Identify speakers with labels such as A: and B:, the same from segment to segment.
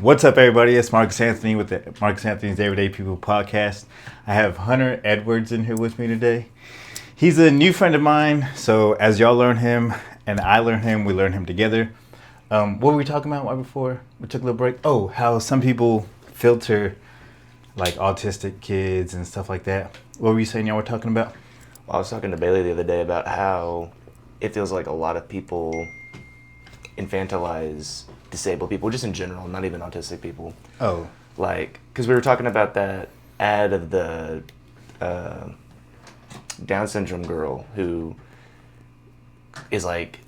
A: What's up, everybody? It's Marcus Anthony with the Marcus Anthony's Everyday People podcast. I have Hunter Edwards in here with me today. He's a new friend of mine, so as y'all learn him and I learn him, we learn him together. What were we talking about right before we took a little break? Oh, how some people filter like autistic kids and stuff like that. What were you saying y'all were talking about?
B: Well, I was talking to Bailey the other day about how it feels like a lot of people infantilize disabled people, just in general, not even autistic people.
A: Oh.
B: Like, because we were talking about that ad of the Down syndrome girl who is like,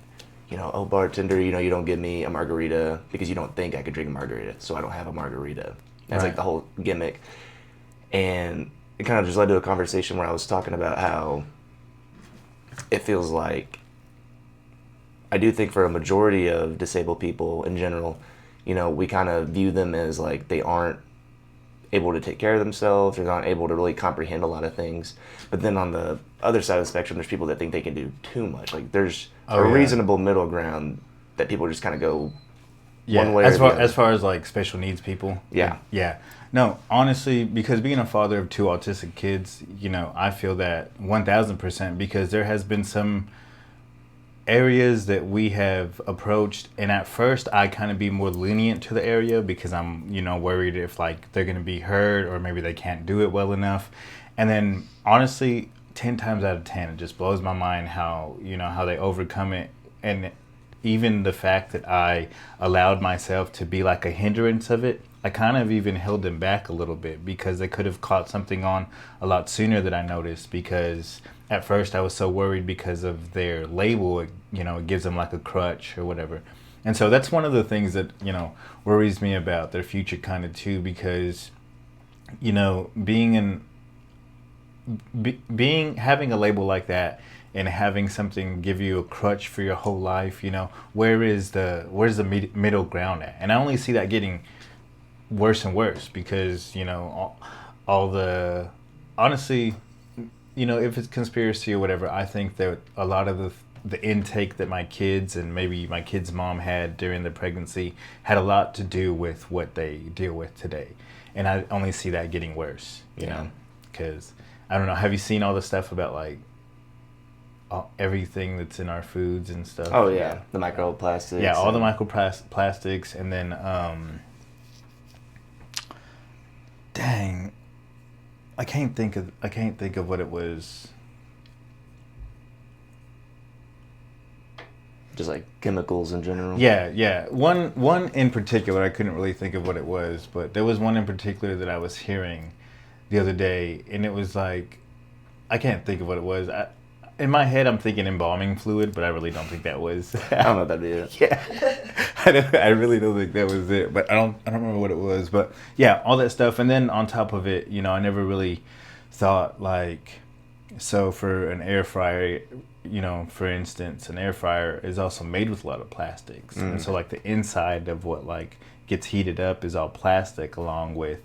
B: oh, bartender, you don't give me a margarita because you don't think I could drink a margarita, so I don't have a margarita. That's like the whole gimmick. And it kind of just led to a conversation where I was talking about how it feels like, I do think for a majority of disabled people in general, we kind of view them as like they aren't able to take care of themselves, or they're not able to really comprehend a lot of things. But then on the other side of the spectrum, there's people that think they can do too much. Like there's reasonable middle ground that people just kind of go one way or the other.
A: As far as like special needs people.
B: Yeah.
A: Yeah. No, honestly, because being a father of two autistic kids, I feel that 1,000% because there has been some areas that we have approached, and at first I kind of be more lenient to the area because I'm worried if like they're going to be hurt or maybe they can't do it well enough. And then honestly 10 times out of 10 it just blows my mind how how they overcome it, and even the fact that I allowed myself to be like a hindrance of it. I kind of even held them back a little bit because they could have caught something on a lot sooner than I noticed, because at first I was so worried because of their label, it gives them like a crutch or whatever. And so that's one of the things that, worries me about their future kind of too, because, having a label like that and having something give you a crutch for your whole life, where's the middle ground at? And I only see that getting worse and worse because, all the, honestly, if it's conspiracy or whatever, I think that a lot of the intake that my kids and maybe my kid's mom had during the pregnancy had a lot to do with what they deal with today. And I only see that getting worse, you know, because I don't know. Have you seen all the stuff about like everything that's in our foods and stuff?
B: Oh, yeah. The microplastics.
A: Yeah, all the microplastics. And then, dang, I can't think of what it was.
B: Just like chemicals in general.
A: Yeah. One in particular, I couldn't really think of what it was, but there was one in particular that I was hearing the other day, and it was like, I can't think of what it was. In my head, I'm thinking embalming fluid, but I really don't think that was.
B: I don't know if that'd be it.
A: Yeah, I really don't think that was it, but I don't remember what it was. But yeah, all that stuff, and then on top of it, I never really thought like, so for an air fryer, for instance, an air fryer is also made with a lot of plastics, and so like the inside of what like gets heated up is all plastic, along with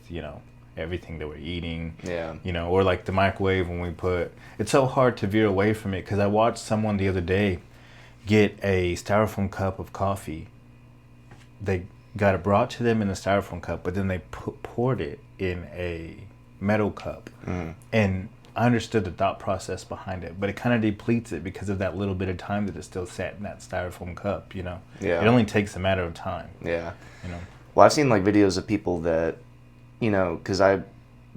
A: everything that we're eating.
B: Yeah.
A: Or like the microwave when we put. It's so hard to veer away from it because I watched someone the other day get a styrofoam cup of coffee. They got it brought to them in a styrofoam cup, but then they poured it in a metal cup. And I understood the thought process behind it, but it kind of depletes it because of that little bit of time that it still sat in that styrofoam cup,
B: Yeah.
A: It only takes a matter of time.
B: Yeah. Well, I've seen like videos of people that, because I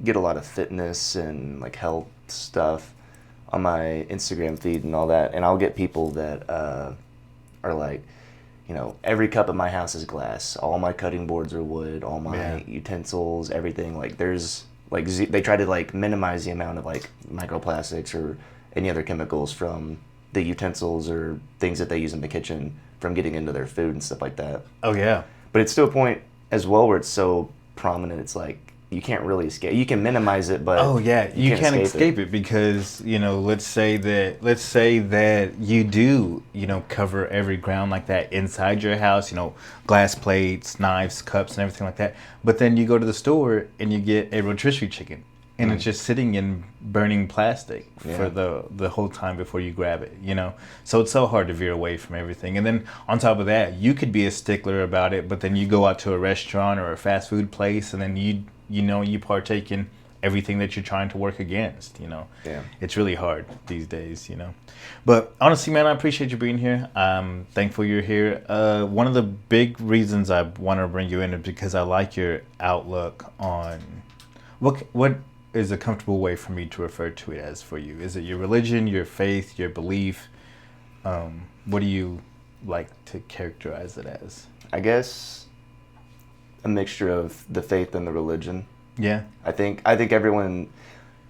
B: get a lot of fitness and like health stuff on my Instagram feed and all that, and I'll get people that are like, every cup in my house is glass, all my cutting boards are wood, all my utensils, everything, like there's like they try to like minimize the amount of like microplastics or any other chemicals from the utensils or things that they use in the kitchen from getting into their food and stuff like that.
A: Oh yeah.
B: But it's to a point as well where it's so prominent, it's like you can't really escape. You can minimize it, but
A: you can't escape it because let's say that you do cover every ground like that inside your house, glass plates, knives, cups, and everything like that. But then you go to the store and you get a rotisserie chicken. and it's just sitting in burning plastic
B: Yeah.
A: for the whole time before you grab it, you know? So it's so hard to veer away from everything. And then on top of that, you could be a stickler about it, but then you go out to a restaurant or a fast food place, and then you partake in everything that you're trying to work against, you know?
B: Yeah.
A: It's really hard these days, you know? But honestly, man, I appreciate you being here. I'm thankful you're here. One of the big reasons I want to bring you in is because I like your outlook on what is a comfortable way for me to refer to it as for you. Is it your religion, your faith, your belief? What do you like to characterize it as?
B: I guess a mixture of the faith and the religion.
A: Yeah.
B: I think everyone,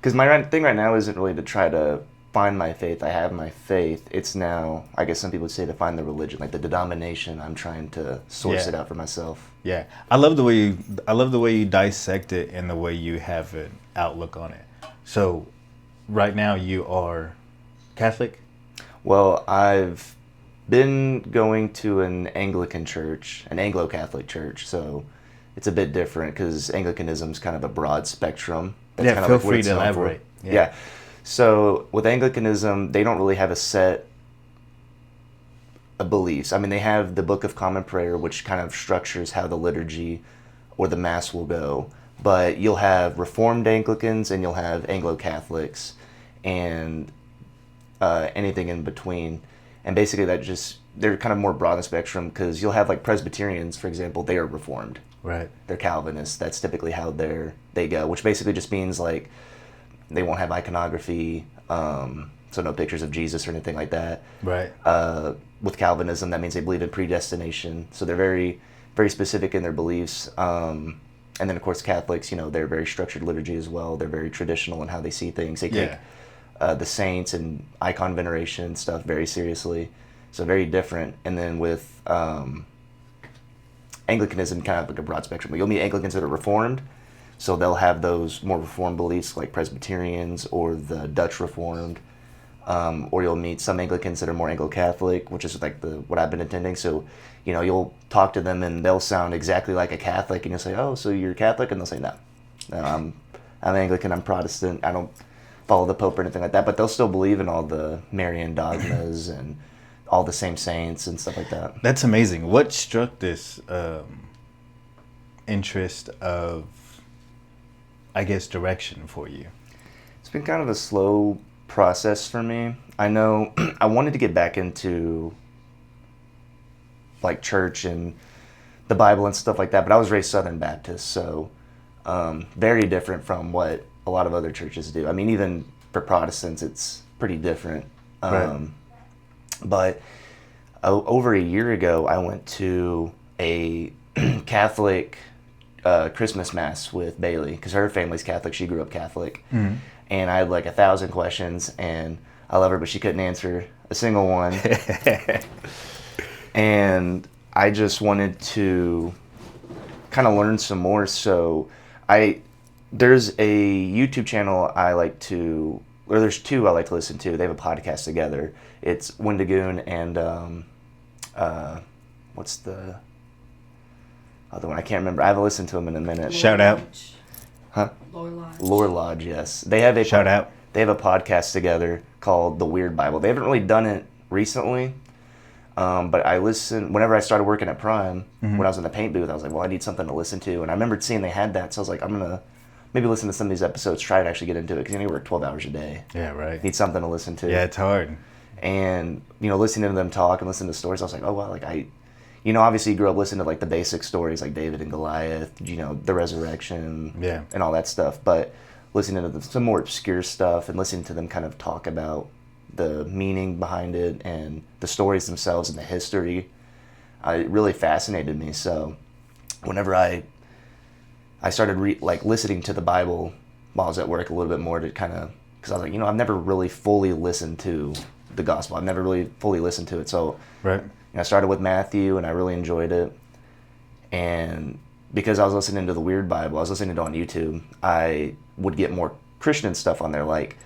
B: because my thing right now isn't really to try to find my faith. I have my faith. It's now, I guess some people would say, to find the religion, like the denomination. I'm trying to source it out for myself.
A: Yeah, I love the way you dissect it and the way you have an outlook on it. So, right now you are Catholic?
B: Well, I've been going to an Anglican church, an Anglo-Catholic church, so it's a bit different because Anglicanism is kind of a broad spectrum. That's kind of
A: feel
B: like what
A: free
B: it's
A: to
B: known for.
A: elaborate.
B: Yeah. So with Anglicanism, they don't really have a set of beliefs. I mean, they have the Book of Common Prayer, which kind of structures how the liturgy or the Mass will go. But you'll have Reformed Anglicans and you'll have Anglo-Catholics and anything in between. And basically they're kind of more broad in the spectrum because you'll have like Presbyterians, for example, they are Reformed.
A: Right.
B: They're Calvinists. That's typically how they go, which basically just means like they won't have iconography, so no pictures of Jesus or anything like that.
A: Right.
B: With Calvinism, that means they believe in predestination. So they're very, very specific in their beliefs. And then, of course, Catholics, they're very structured liturgy as well. They're very traditional in how they see things. They take the saints and icon veneration and stuff very seriously. So very different. And then with Anglicanism, kind of like a broad spectrum. You'll meet Anglicans that are Reformed. So they'll have those more Reformed beliefs like Presbyterians or the Dutch Reformed. Or you'll meet some Anglicans that are more Anglo-Catholic, which is like what I've been attending. So, you'll talk to them and they'll sound exactly like a Catholic, and you'll say, "Oh, so you're Catholic?" And they'll say, "No, I'm Anglican. I'm Protestant. I don't follow the Pope or anything like that." But they'll still believe in all the Marian dogmas and all the same saints and stuff like that.
A: That's amazing. What struck this interest of, I guess, direction for you?
B: It's been kind of a slow process for me. I know I wanted to get back into like church and the Bible and stuff like that, but I was raised Southern Baptist, so very different from what a lot of other churches do. I mean, even for Protestants, it's pretty different.
A: Right.
B: But over a year ago, I went to a Catholic Christmas Mass with Bailey, because her family's Catholic. She grew up Catholic.
A: Mm-hmm.
B: And I had like 1,000 questions, and I love her, but she couldn't answer a single one. And I just wanted to kind of learn some more. So there's a YouTube channel there's two I like to listen to. They have a podcast together. It's Wendigoon and what's the other one? I can't remember. I haven't listened to them in a minute.
A: Shout out.
B: Huh?
C: Lore
B: Lodge, yes. They have
A: Shout out.
B: They have a podcast together called The Weird Bible. They haven't really done it recently, but I listened whenever I started working at Prime.
A: Mm-hmm.
B: When I was in the paint booth, I was like, well, I need something to listen to. And I remembered seeing they had that, so I was like, I'm going to maybe listen to some of these episodes, try to actually get into it, because you work 12 hours a day.
A: Yeah, right.
B: Need something to listen to.
A: Yeah, it's hard.
B: And, listening to them talk and listening to stories, I was like, oh, wow, like obviously you grew up listening to like the basic stories like David and Goliath, the resurrection,
A: Yeah.
B: and all that stuff. But listening to some more obscure stuff and listening to them kind of talk about the meaning behind it and the stories themselves and the history, it really fascinated me. So whenever I started listening to the Bible while I was at work a little bit more, to kind of, because I was like, I've never really fully listened to the gospel. I've never really fully listened to it. So
A: Right.
B: I started with Matthew, and I really enjoyed it. And because I was listening to the Weird Bible, I was listening to it on YouTube, I would get more Christian stuff on there. Like,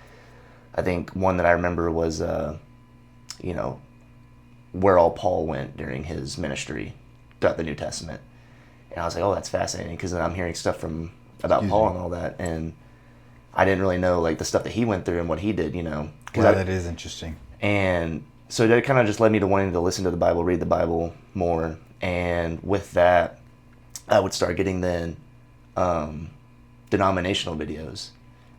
B: I think one that I remember was, where all Paul went during his ministry throughout the New Testament. And I was like, oh, that's fascinating, because then I'm hearing stuff about Paul and all that. And I didn't really know like the stuff that he went through and what he did, you know.
A: Wow, that is interesting.
B: And so that kind of just led me to wanting to listen to the Bible, read the Bible more. And with that, I would start getting then denominational videos.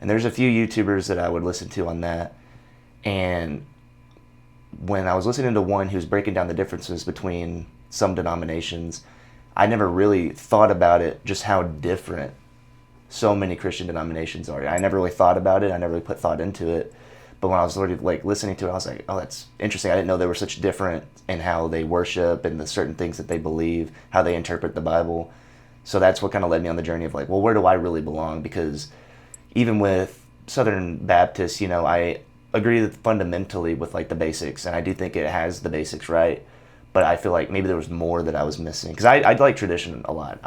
B: And there's a few YouTubers that I would listen to on that. And when I was listening to one who was breaking down the differences between some denominations, I never really thought about it, just how different so many Christian denominations are. I never really thought about it. I never really put thought into it. But when I was sort of like listening to it, I was like, oh, that's interesting. I didn't know they were such different in how they worship and the certain things that they believe, how they interpret the Bible. So that's what kind of led me on the journey of like, well, where do I really belong? Because even with Southern Baptists, you know, I agree fundamentally with like the basics, and I do think it has the basics right. But I feel like maybe there was more that I was missing, because I like tradition a lot.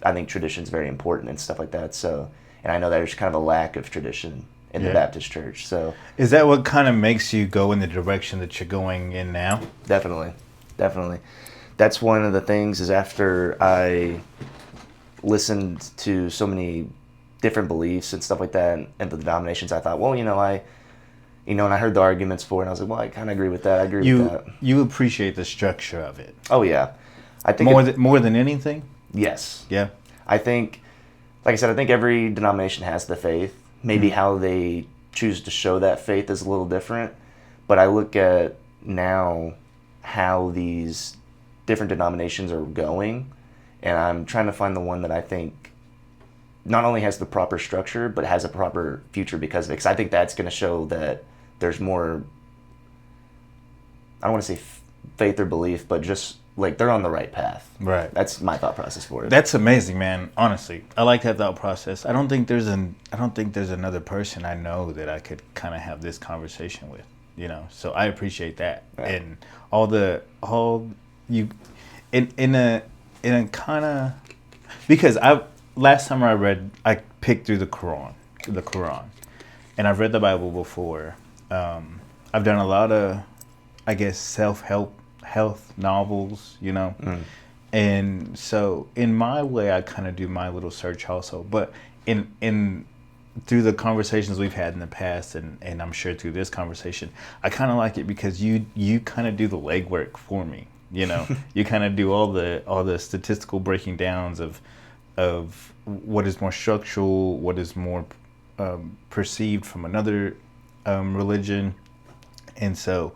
B: I think tradition's very important and stuff like that. So, and I know there's kind of a lack of tradition in the Baptist church. So,
A: is that what kind of makes you go in the direction that you're going in now?
B: Definitely. That's one of the things is after I listened to so many different beliefs and stuff like that and the denominations, I thought, well, and I heard the arguments for it, and I was like, well, I kind of agree with that. I agree with that.
A: You appreciate the structure of it.
B: Oh, yeah. I think
A: more than anything?
B: Yes.
A: Yeah.
B: I think, like I said, I think every denomination has the faith. Maybe how they choose to show that faith is a little different. But I look at now how these different denominations are going, and I'm trying to find the one that I think not only has the proper structure, but has a proper future because of it. Because I think that's going to show that there's more, I don't want to say faith or belief, but just like they're on the right path.
A: Right.
B: That's my thought process for it.
A: That's amazing, man. Honestly, I like that thought process. I don't think there's another person I know that I could kind of have this conversation with. So I appreciate that. Yeah. And in a kind of, because last summer I picked through the Quran, and I've read the Bible before. I've done a lot of, I guess, self-help health novels, and so in my way I kind of do my little search also, but in through the conversations we've had in the past, and I'm sure through this conversation, I kind of like it because you kind of do the legwork for me. You kind of do all the statistical breaking downs of what is more structural, what is more perceived from another religion, and so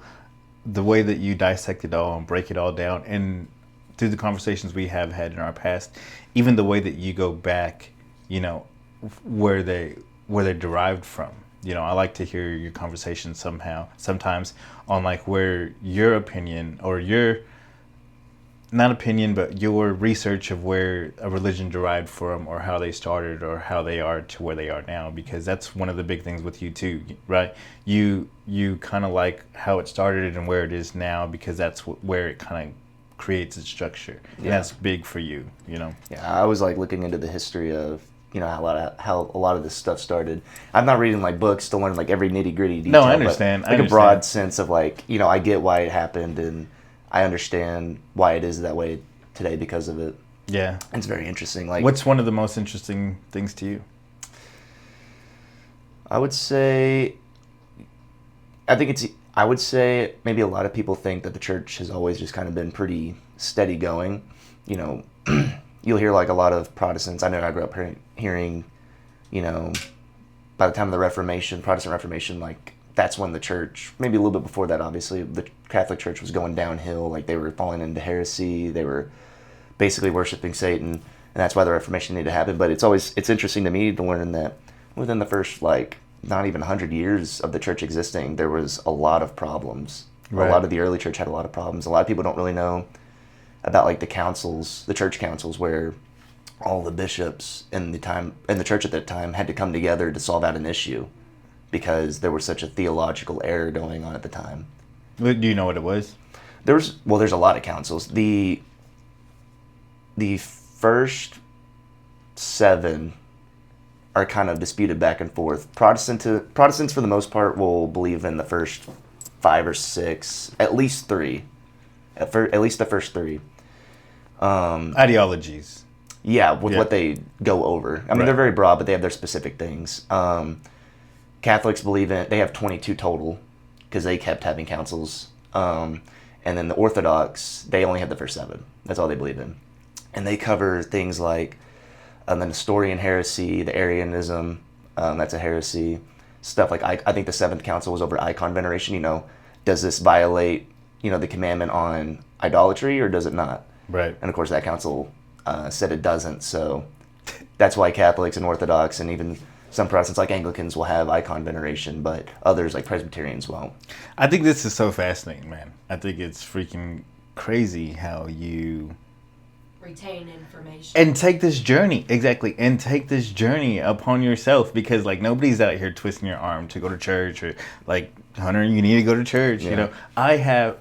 A: the way that you dissect it all and break it all down, and through the conversations we have had in our past, even the way that you go back, where they're derived from. I like to hear your conversations sometimes on like where your opinion or not opinion, but your research of where a religion derived from, or how they started, or how they are to where they are now, because that's one of the big things with you too, right? You kind of like how it started and where it is now, because that's where it kind of creates its structure, and that's big for you, Yeah,
B: I was like looking into the history of how a lot of this stuff started. I'm not reading like books to learn like every nitty gritty detail.
A: No, I understand.
B: But, a broad sense of like I get why it happened, and I understand why it is that way today because of it.
A: Yeah.
B: It's very interesting. Like,
A: what's one of the most interesting things to you?
B: I would say maybe a lot of people think that the church has always just kind of been pretty steady going. You'll hear like a lot of Protestants. I know I grew up hearing, by the time of the Reformation, Protestant Reformation, like, that's when the church, maybe a little bit before that, obviously, the Catholic Church was going downhill. Like, they were falling into heresy. They were basically worshiping Satan, and that's why the Reformation needed to happen. But it's interesting to me to learn that within the first, like, not even 100 years of the church existing, there was a lot of problems. Right. A lot of the early church had a lot of problems. A lot of people don't really know about, like, the church councils, where all the bishops in the church at that time had to come together to solve out an issue, because there was such a theological error going on at the time.
A: Do you know what it was?
B: There's a lot of councils. The first 7 are kind of disputed back and forth. Protestants, for the most part, will believe in the first 5 or 6, at least 3. At least the first 3.
A: Ideologies.
B: Yeah, with
A: Yeah.
B: what they go over. I mean,
A: Right.
B: they're very broad, but they have their specific things. Catholics believe in, they have 22 total because they kept having councils. And then the Orthodox, they only have the first 7. That's all they believe in. And they cover things like the Nestorian heresy, the Arianism, that's a heresy. Stuff like, I think the 7th council was over icon veneration. Does this violate, the commandment on idolatry, or does it not?
A: Right.
B: And of course, that council said it doesn't. So that's why Catholics and Orthodox and even some Protestants like Anglicans will have icon veneration, but others like Presbyterians won't.
A: I think this is so fascinating, man. I think it's freaking crazy how you
C: retain information
A: and take this journey and take this journey upon yourself, because like nobody's out here twisting your arm to go to church, or like, Hunter, you need to go to church.
B: Yeah.
A: I have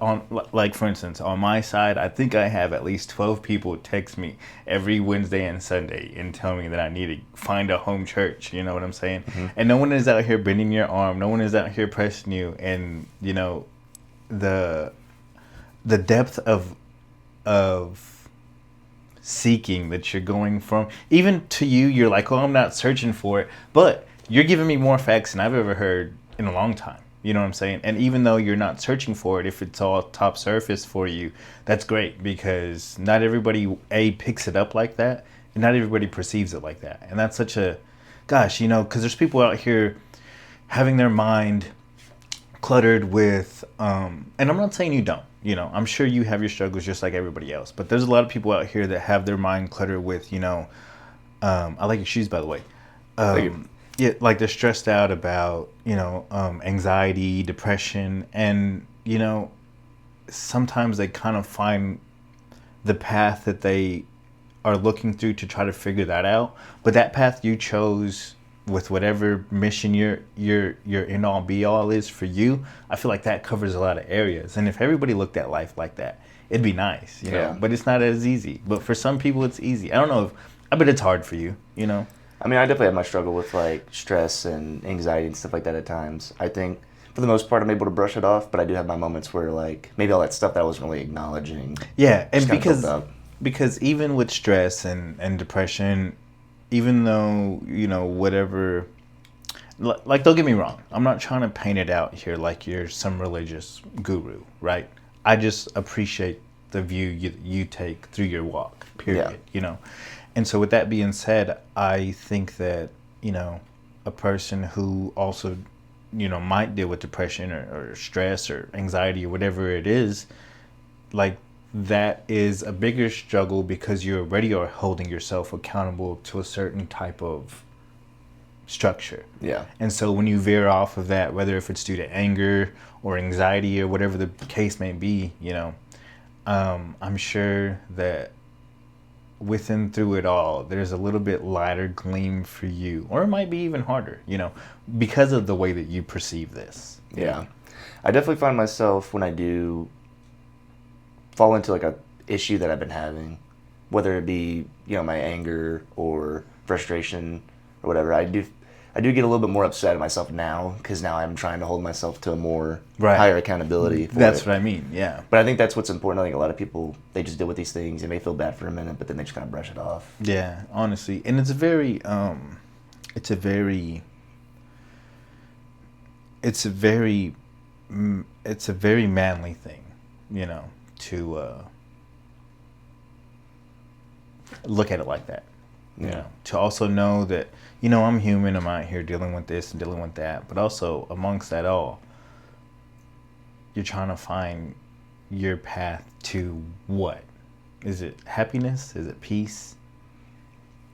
A: like, for instance, on my side, I think I have at least 12 people text me every Wednesday and Sunday and tell me that I need to find a home church. You know what I'm saying?
B: Mm-hmm.
A: And no one is out here bending your arm, no one is out here pressing you, and the depth of seeking that you're going from, even to you're like, oh, I'm not searching for it, but you're giving me more facts than I've ever heard in a long time. You know what I'm saying? And even though you're not searching for it, if it's all top surface for you, that's great, because not everybody picks it up like that, and not everybody perceives it like that. And that's such a, gosh, because there's people out here having their mind cluttered with, and I'm not saying you don't. I'm sure you have your struggles just like everybody else. But there's a lot of people out here that have their mind cluttered with, I like your shoes, by the way.
B: Thank you.
A: Yeah, like they're stressed out about, anxiety, depression, and, sometimes they kind of find the path that they are looking through to try to figure that out. But that path you chose, with whatever mission your end all be all is for you, I feel like that covers a lot of areas. And if everybody looked at life like that, it'd be nice,
B: Yeah.
A: But it's not as easy. But for some people, it's easy. I don't know I bet it's hard for you,
B: I mean, I definitely have my struggle with like stress and anxiety and stuff like that at times. I think for the most part, I'm able to brush it off, but I do have my moments where like maybe all that stuff that I wasn't really acknowledging.
A: Yeah, and
B: just kinda built up.
A: because even with stress and depression, even though, whatever, like, don't get me wrong, I'm not trying to paint it out here like you're some religious guru, right? I just appreciate the view you take through your walk, period, And so with that being said, I think that, a person who also, might deal with depression or stress or anxiety or whatever it is, like, that is a bigger struggle, because you already are holding yourself accountable to a certain type of structure.
B: Yeah.
A: And so when you veer off of that, whether if it's due to anger or anxiety or whatever the case may be, I'm sure that within through it all, there's a little bit lighter gleam for you, or it might be even harder, because of the way that you perceive this.
B: Yeah. I definitely find myself when I do fall into like a issue that I've been having, whether it be, my anger or frustration or whatever, I do get a little bit more upset at myself now, because now I'm trying to hold myself to a more higher accountability for
A: That's
B: it.
A: what I mean, yeah.
B: But I think that's what's important. I think a lot of people, they just deal with these things and may feel bad for a minute, but then they just kind of brush it off.
A: Yeah, honestly. And it's a very manly thing, to look at it like that.
B: Yeah.
A: To also know that, I'm human, I'm out here dealing with this and dealing with that, but also amongst that all, you're trying to find your path to what? Is it happiness? Is it peace?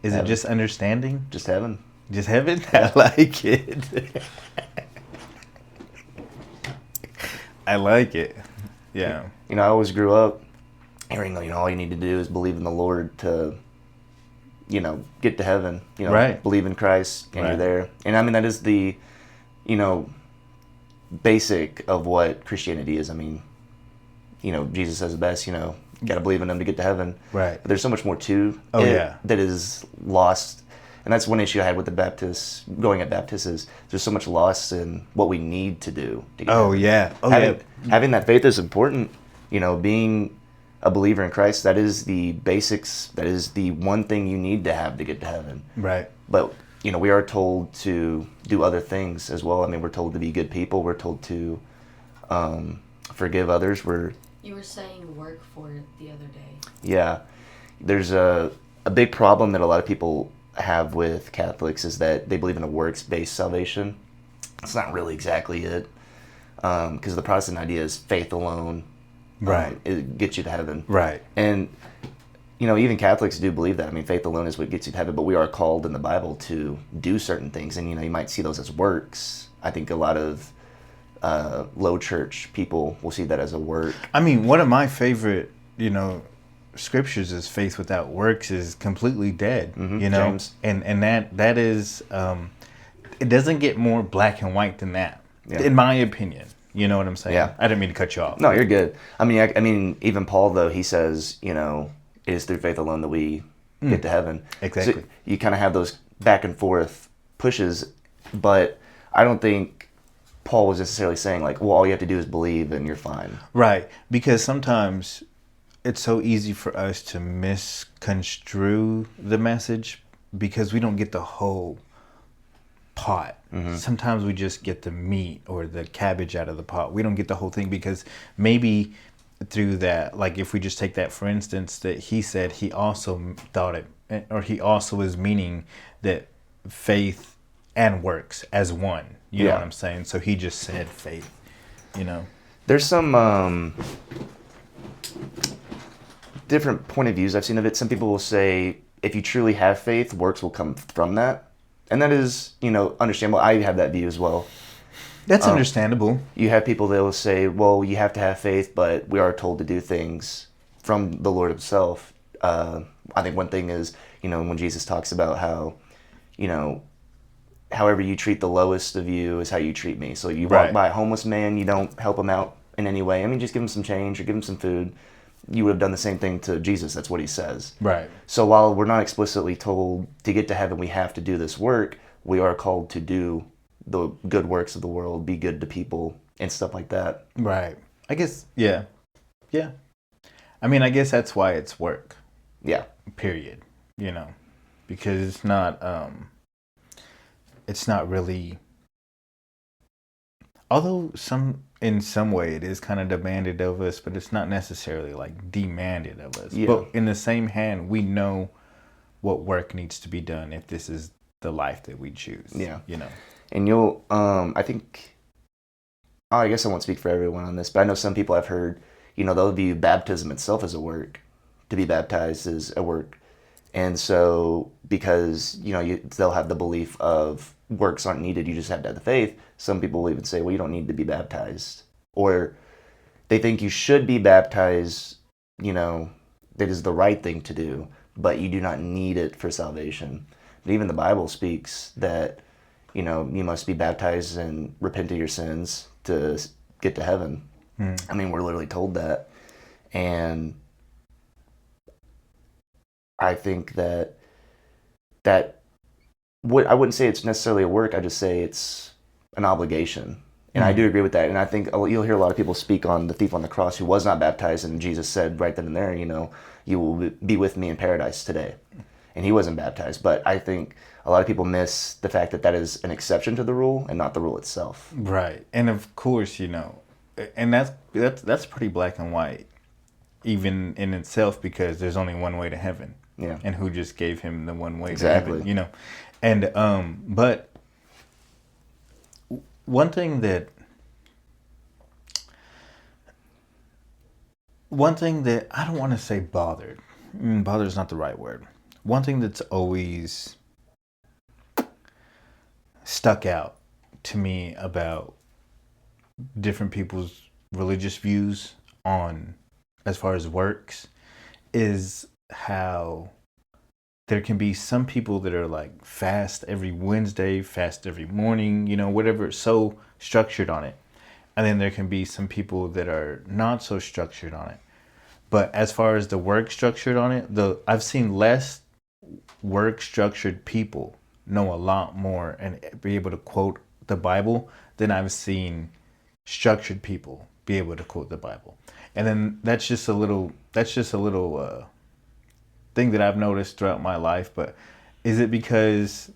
A: Is it just understanding?
B: Just heaven.
A: Just heaven? I like it. I like it. Yeah.
B: I always grew up hearing, all you need to do is believe in the Lord to, get to heaven.
A: Right.
B: Believe in Christ and you're there. And I mean, that is the, basic of what Christianity is. I mean, Jesus says it best, you got to believe in him to get to heaven.
A: Right.
B: But there's so much more to
A: Oh,
B: it
A: yeah.
B: that is lost. And that's one issue I had with the Baptists, going at Baptists, is there's so much lost in what we need to do to get to
A: Oh,
B: heaven.
A: yeah. Oh,
B: Having that faith is important, being a believer in Christ, that is the basics. That is the one thing you need to have to get to heaven.
A: Right.
B: But, we are told to do other things as well. I mean, we're told to be good people. We're told to forgive others.
C: You were saying work for it the other day.
B: Yeah. There's a big problem that a lot of people have with Catholics is that they believe in a works-based salvation. It's not really exactly it. Because the Protestant idea is faith alone.
A: Right.
B: It gets you to heaven.
A: Right.
B: And, even Catholics do believe that. I mean, faith alone is what gets you to heaven, but we are called in the Bible to do certain things. And, you might see those as works. I think a lot of low church people will see that as a work.
A: I mean, one of my favorite, scriptures is faith without works is completely dead,
B: James.
A: and that is, it doesn't get more black and white than that, in my opinion. You know what I'm saying?
B: Yeah.
A: I didn't mean to cut you off.
B: No, you're good. I mean, even Paul, though, he says, it is through faith alone that we get to heaven.
A: Exactly.
B: So you kind of have those back and forth pushes, but I don't think Paul was necessarily saying, like, well, all you have to do is believe and you're fine.
A: Right. Because sometimes it's so easy for us to misconstrue the message because we don't get the whole pot. Sometimes we just get the meat or the cabbage out of the pot. We don't get the whole thing because maybe through that, like if we just take that for instance, that he said he also thought it, or he also is meaning that faith and works as one. You know what I'm saying? So he just said faith,
B: There's some different point of views I've seen of it. Some people will say if you truly have faith, works will come from that. And that is, understandable. I have that view as well.
A: That's understandable.
B: You have people that will say, well, you have to have faith, but we are told to do things from the Lord himself. I think one thing is, when Jesus talks about how, however you treat the lowest of you is how you treat me. So you walk by a homeless man, you don't help him out in any way. I mean, just give him some change or give him some food. You would have done the same thing to Jesus. That's what he says.
A: Right.
B: So while we're not explicitly told to get to heaven we have to do this work, we are called to do the good works of the world, be good to people, and stuff like that.
A: Right. I guess, yeah. Yeah. I mean, I guess that's why it's work.
B: Yeah.
A: Period. Because it's not really, although in some way it is kind of demanded of us, but it's not necessarily like demanded of us.
B: Yeah.
A: But in the same hand, we know what work needs to be done if this is the life that we choose.
B: Yeah.
A: And
B: you'll, I think, I guess I won't speak for everyone on this, but I know some people I've heard, they'll view baptism itself as a work. To be baptized is a work. And so because, they'll have the belief of works aren't needed, you just have to have the faith. Some people will even say, well, you don't need to be baptized. Or they think you should be baptized, that is the right thing to do, but you do not need it for salvation. But even the Bible speaks that, you must be baptized and repent of your sins to get to heaven. I mean, we're literally told that. And I think that I wouldn't say it's necessarily a work. I just say it's an obligation. And I do agree with that. And I think you'll hear a lot of people speak on the thief on the cross who was not baptized, and Jesus said right then and there, you will be with me in paradise today. And he wasn't baptized. But I think a lot of people miss the fact that is an exception to the rule and not the rule itself.
A: Right. And of course, and that's pretty black and white, even in itself, because there's only one way to heaven.
B: Yeah.
A: And who just gave him the one way
B: exactly.
A: to heaven, And but one thing that I don't want to say bothered. Bother is not the right word. One thing that's always stuck out to me about different people's religious views on as far as works is how there can be some people that are like fast every Wednesday, fast every morning, whatever, so structured on it. And then there can be some people that are not so structured on it. But as far as the work structured on it, I've seen less work structured people know a lot more and be able to quote the Bible than I've seen structured people be able to quote the Bible. And then that's just a little thing that I've noticed throughout my life. But is it because,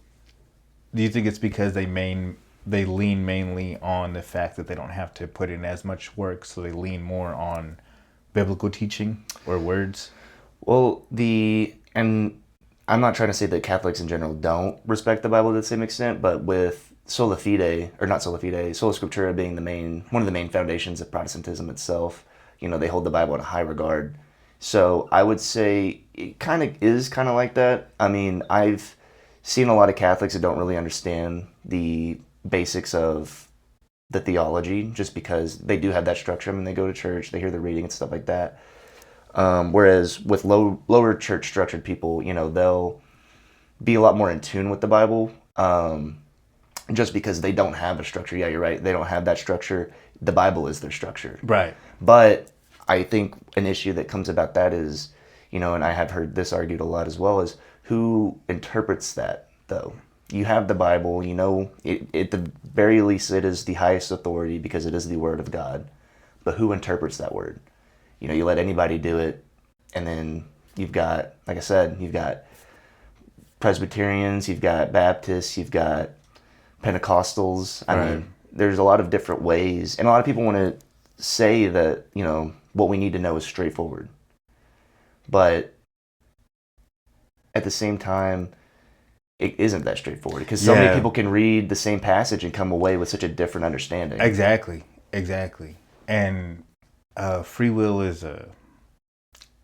A: do you think it's because they lean mainly on the fact that they don't have to put in as much work, so they lean more on biblical teaching or words?
B: Well, and I'm not trying to say that Catholics in general don't respect the Bible to the same extent, but with sola fide, or not sola fide, sola scriptura being one of the main foundations of Protestantism itself, they hold the Bible in a high regard. So I would say it is kind of like that. I mean, I've seen a lot of Catholics that don't really understand the basics of the theology, just because they do have that structure. I mean, they go to church, they hear the reading and stuff like that. Whereas with lower church structured people, they'll be a lot more in tune with the Bible, just because they don't have a structure. Yeah, you're right. They don't have that structure. The Bible is their structure.
A: Right.
B: But I think an issue that comes about that is, and I have heard this argued a lot as well, is who interprets that, though. You have the Bible, at the very least it is the highest authority because it is the Word of God. But who interprets that Word? You let anybody do it, and then you've got, like I said, you've got Presbyterians, you've got Baptists, you've got Pentecostals. I mean, there's a lot of different ways, and a lot of people want to say that, what we need to know is straightforward. But at the same time, it isn't that straightforward, because so many people can read the same passage and come away with such a different understanding.
A: Exactly. And free will is a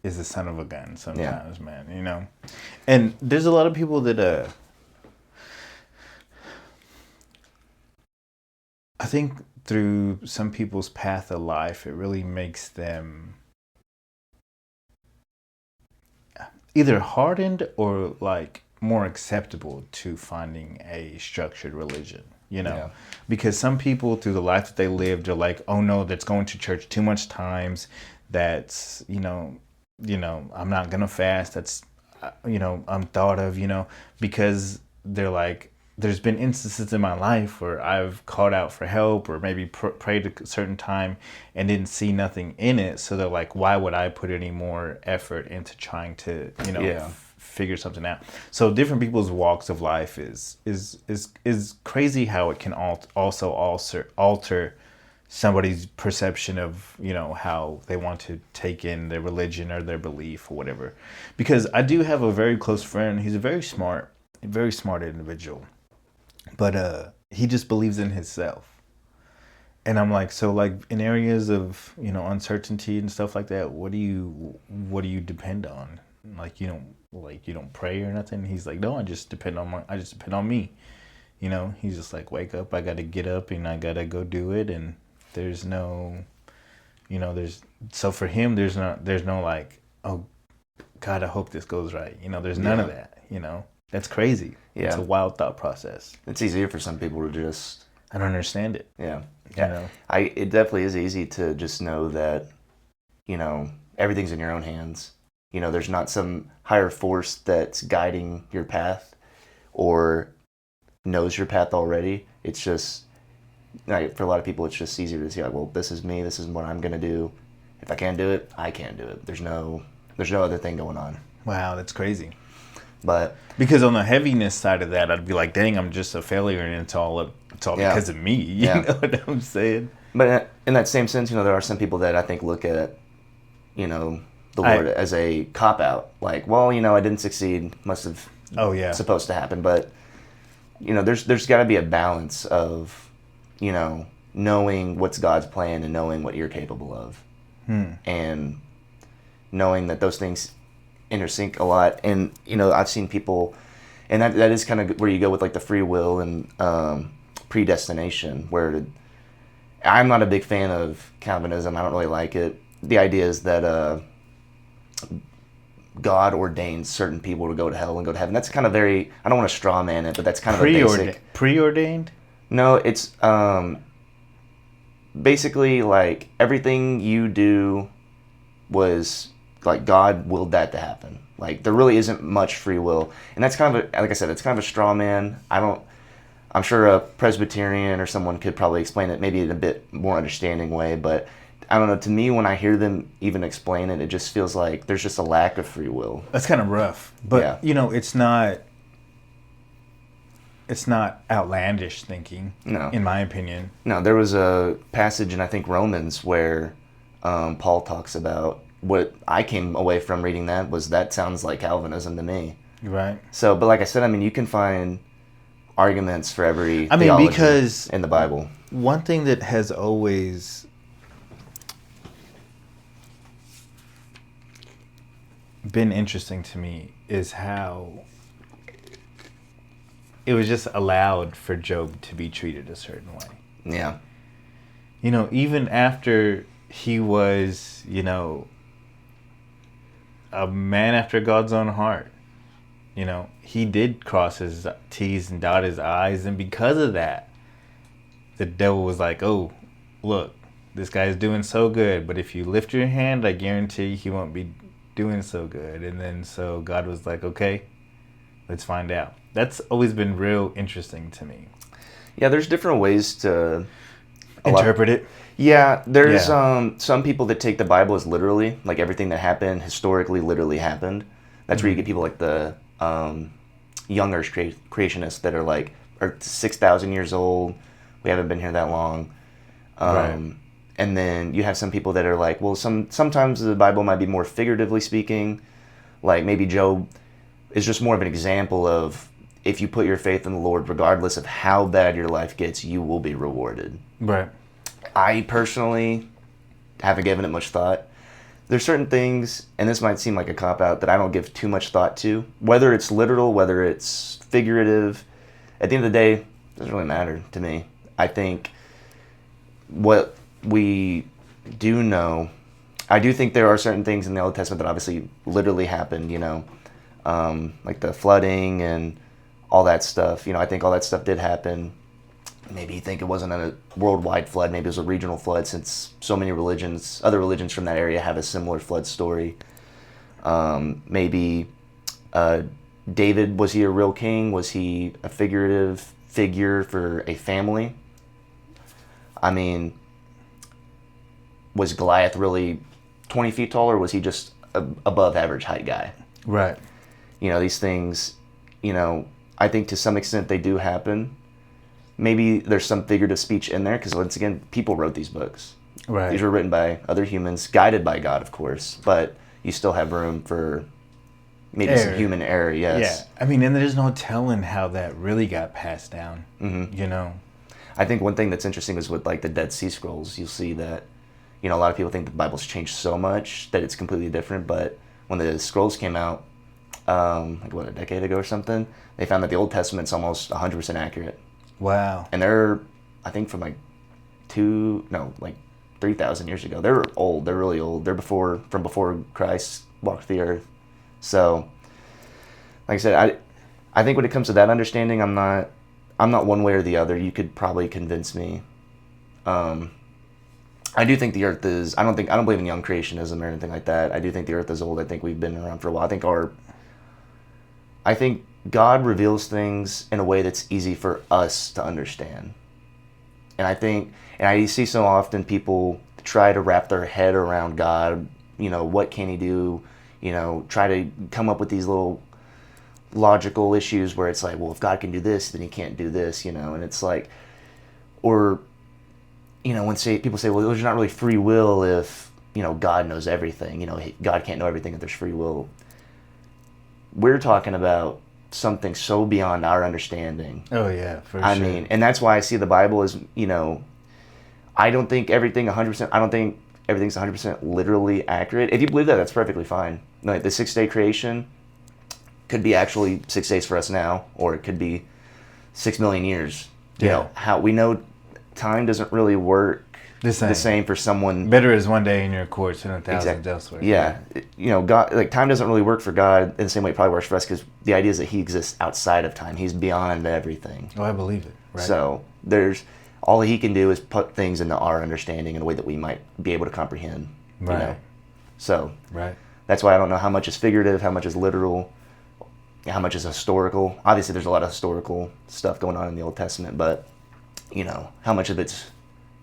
A: son of a gun sometimes, man, And there's a lot of people that I think through some people's path of life, it really makes them either hardened or like more acceptable to finding a structured religion, because some people through the life that they lived are like, oh no, that's going to church too much times. That's, I'm not going to fast. That's, I'm thought of, because they're like, there's been instances in my life where I've called out for help or maybe prayed a certain time and didn't see nothing in it. So they're like, why would I put any more effort into trying to, figure something out? So different people's walks of life is crazy how it can also alter somebody's perception of, how they want to take in their religion or their belief or whatever. Because I do have a very close friend. He's a very smart individual. But he just believes in himself. And I'm like, so like in areas of, uncertainty and stuff like that, what do you depend on? Like, you don't pray or nothing? He's like, no, I just depend on me. He's just like, wake up, I gotta get up and I gotta go do it. And there's no, so for him, there's no like, oh God, I hope this goes right. There's none of that, That's crazy. Yeah. It's a wild thought process.
B: It's easier for some people to just...
A: I don't understand it.
B: Yeah. It definitely is easy to just know that, everything's in your own hands. There's not some higher force that's guiding your path or knows your path already. It's just, for a lot of people, it's just easier to see, like, well, this is me. This is what I'm going to do. If I can't do it, I can't do it. There's no other thing going on.
A: Wow, that's crazy.
B: But
A: because on the heaviness side of that, I'd be like, dang, I'm just a failure, and it's all because of me. You know what I'm saying?
B: But in that same sense, there are some people that I think look at, the Lord as a cop-out. Like, well, I didn't succeed. Must have supposed to happen. But, there's got to be a balance of, knowing what's God's plan and knowing what you're capable of. And knowing that those things intersync a lot. And I've seen people, and that is kind of where you go with like the free will and predestination, where I'm not a big fan of Calvinism. I don't really like it. The idea is that God ordains certain people to go to hell and go to heaven. That's kind of very, I don't want to straw man it, but that's kind of a basic.
A: Preordained?
B: No, it's basically like everything you do was like God willed that to happen. Like there really isn't much free will, and that's kind of like I said, it's kind of a straw man. I'm sure a Presbyterian or someone could probably explain it maybe in a bit more understanding way, but I don't know, to me, when I hear them even explain it, it just feels like there's just a lack of free will.
A: That's kind of rough. But,
B: Yeah.
A: you know, it's not outlandish thinking,
B: No.
A: in my opinion.
B: No, there was a passage in, I think, Romans where Paul talks about what I came away from reading that sounds like Calvinism to me.
A: Right.
B: So, but like I said, I mean, you can find arguments for every
A: theology
B: because in the Bible.
A: One thing that has always been interesting to me is how it was just allowed for Job to be treated a certain way.
B: Yeah.
A: You know, even after he was, you know, a man after God's own heart, you know, he did cross his T's and dot his I's, and because of that, the devil was like, oh, look, this guy's doing so good, but if you lift your hand, I guarantee he won't be doing so good. And then so God was like, okay, let's find out. That's always been real interesting to me.
B: Yeah, there's different ways to
A: interpret it.
B: Yeah, there's some people that take the Bible as literally, like everything that happened historically literally happened. That's where you get people like the young Earth creationists that are like, 6,000 years old. We haven't been here that long.
A: Right.
B: And then you have some people that are like, well, sometimes the Bible might be more figuratively speaking. Like maybe Job is just more of an example of if you put your faith in the Lord, regardless of how bad your life gets, you will be rewarded.
A: Right.
B: I personally haven't given it much thought. There's certain things, and this might seem like a cop-out, that I don't give too much thought to. Whether it's literal, whether it's figurative, at the end of the day, it doesn't really matter to me. I think what we do know, I do think there are certain things in the Old Testament that obviously literally happened, you know, like the flooding and all that stuff. You know, I think all that stuff did happen. Maybe you think it wasn't a worldwide flood, maybe it was a regional flood, since so many other religions from that area have a similar flood story. Maybe David, was he a real king? Was he a figurative figure for a family? I mean, was Goliath really 20 feet tall, or was he just above average height guy?
A: Right.
B: You know, these things, you know, I think to some extent they do happen. Maybe there's some figurative speech in there, because once again, people wrote these books.
A: Right.
B: These were written by other humans, guided by God, of course, but you still have room for maybe some human error, yes.
A: Yeah. I mean, and there's no telling how that really got passed down, you know?
B: I think one thing that's interesting is with like the Dead Sea Scrolls, you'll see that, you know, a lot of people think the Bible's changed so much that it's completely different, but when the scrolls came out, like what, a decade ago or something, they found that the Old Testament's almost 100% accurate.
A: Wow.
B: And they're, I think from like 3,000 years ago. They're old. They're really old. They're from before Christ walked the earth. So, like I said, I think when it comes to that understanding, I'm not one way or the other. You could probably convince me. I do think the earth is, I don't believe in young creationism or anything like that. I do think the earth is old. I think we've been around for a while. I think God reveals things in a way that's easy for us to understand. And I see so often people try to wrap their head around God, you know, what can he do? You know, try to come up with these little logical issues where it's like, well, if God can do this, then he can't do this, you know, and it's like, or, you know, when people say, well, there's not really free will if, you know, God knows everything, you know, God can't know everything if there's free will. We're talking about something so beyond our understanding.
A: Oh yeah, for sure.
B: I mean, and that's why I see the Bible as, you know, I don't think everything's 100% literally accurate. If you believe that, that's perfectly fine. Like the 6-day creation could be actually 6 days for us now, or it could be 6 million years. You know, how we know time doesn't really work the same for someone.
A: Better is one day in your courts than 1,000 elsewhere.
B: Yeah. You know, God, like time doesn't really work for God in the same way it probably works for us, because the idea is that he exists outside of time. He's beyond everything.
A: Oh, I believe it. Right.
B: So all he can do is put things into our understanding in a way that we might be able to comprehend.
A: Right.
B: You know? So
A: right.
B: That's why I don't know how much is figurative, how much is literal, how much is historical. Obviously, there's a lot of historical stuff going on in the Old Testament, but, you know, how much of it's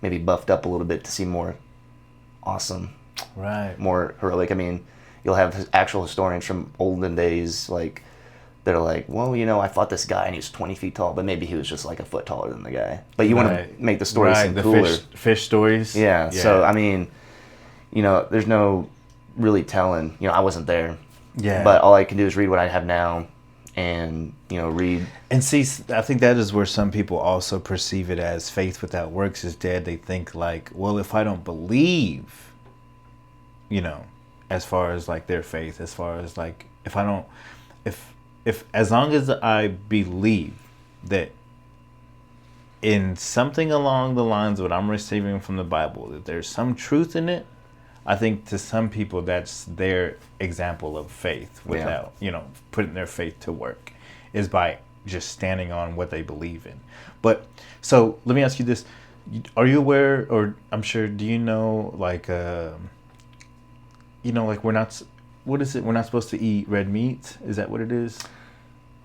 B: maybe buffed up a little bit to seem more awesome,
A: Right.
B: more heroic. I mean, you'll have actual historians from olden days, like, they're like, well, I fought this guy and he was 20 feet tall, but maybe he was just like a foot taller than the guy. But you want to make the story seem
A: the
B: cooler.
A: fish stories.
B: Yeah. So, I mean, there's no really telling. I wasn't there.
A: Yeah.
B: But all I can do is read what I have now and, read.
A: And see, I think that is where some people also perceive it as faith without works is dead. They think like, well, if I don't believe, as far as like their faith, as far as like, if as long as I believe that in something along the lines of what I'm receiving from the Bible, that there's some truth in it, I think to some people that's their example of faith without, putting their faith to work, is by just standing on what they believe in. But so let me ask you this. Are you aware, or I'm sure, do you know, like, like we're not, what is it? We're not supposed to eat red meat. Is that what it is?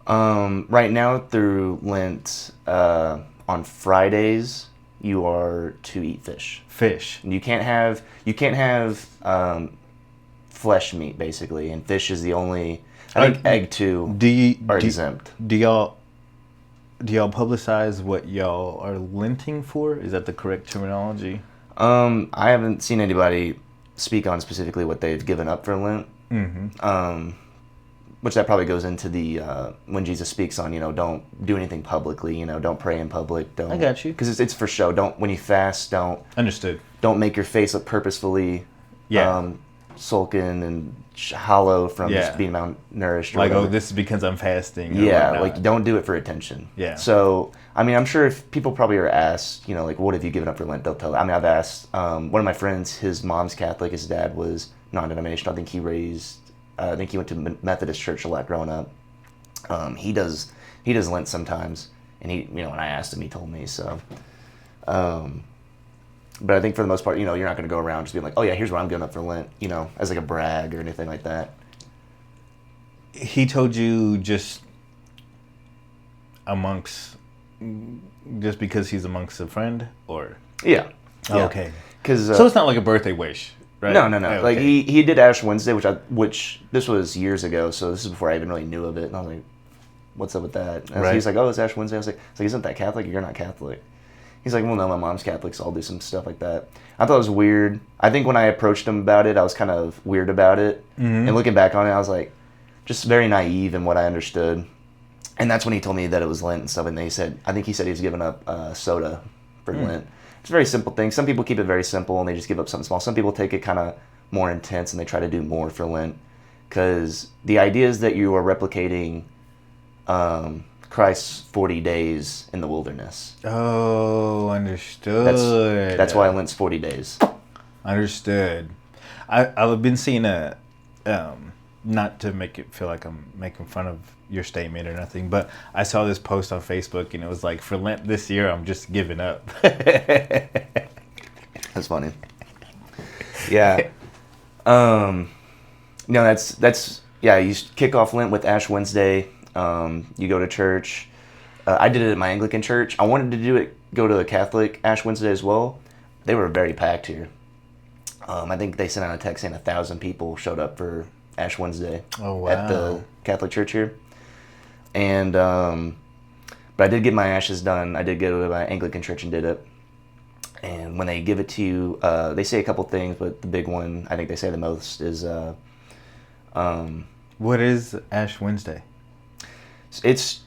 B: Right now through Lent, on Fridays, you are to eat fish. You can't have flesh meat, basically, and fish is the only. I think egg too are exempt.
A: Do y'all publicize what y'all are lenting for? Is that the correct terminology?
B: I haven't seen anybody speak on specifically what they've given up for Lent.
A: Mm-hmm.
B: Which that probably goes into the when Jesus speaks on, don't do anything publicly, don't pray in public. Don't.
A: I got you.
B: Because it's for show. When you fast, don't.
A: Understood.
B: Don't make your face look purposefully.
A: Yeah.
B: Sulking and hollow from just being malnourished.
A: Like, this is because I'm fasting.
B: Yeah, like don't do it for attention.
A: Yeah.
B: So, I mean, I'm sure if people probably are asked, like, what have you given up for Lent? They'll tell. I mean, I've asked one of my friends. His mom's Catholic. His dad was non-denominational. I think he went to Methodist church a lot growing up. He does Lent sometimes, and he, when I asked him, he told me. So, but I think for the most part, you're not going to go around just being like, oh yeah, here's what I'm giving up for Lent, as like a brag or anything like that.
A: He told you just because he's amongst a friend, or?
B: Yeah.
A: Oh, okay.
B: So
A: it's not like a birthday wish. Right?
B: No.
A: Okay.
B: Like he did Ash Wednesday, which this was years ago, so this is before I even really knew of it. And I was like, "What's up with that?" And he's like, "Oh, it's Ash Wednesday." I was like, "Isn't that Catholic? You're not Catholic." He's like, "Well, no, my mom's Catholic, so I'll do some stuff like that." I thought it was weird. I think when I approached him about it, I was kind of weird about it. Mm-hmm. And looking back on it, I was like, just very naive in what I understood. And that's when he told me that it was Lent and stuff. And I think he said he was giving up soda for Lent. It's a very simple thing. Some people keep it very simple and they just give up something small. Some people take it kind of more intense and they try to do more for Lent. Because the idea is that you are replicating Christ's 40 days in the wilderness.
A: Oh, understood.
B: That's why Lent's 40 days.
A: Understood. I've been seeing not to make it feel like I'm making fun of your statement or nothing, but I saw this post on Facebook and it was like, for Lent this year, I'm just giving up.
B: That's funny. Yeah. No, that's you kick off Lent with Ash Wednesday. You go to church. I did it at my Anglican church. I wanted to go to a Catholic Ash Wednesday as well. They were very packed here. I think they sent out a text saying 1,000 people showed up for Ash Wednesday at the Catholic church here. And but I did get my ashes done. I did go to my Anglican church and did it. And when they give it to you, they say a couple things, but the big one I think they say the most is
A: what is Ash Wednesday?
B: It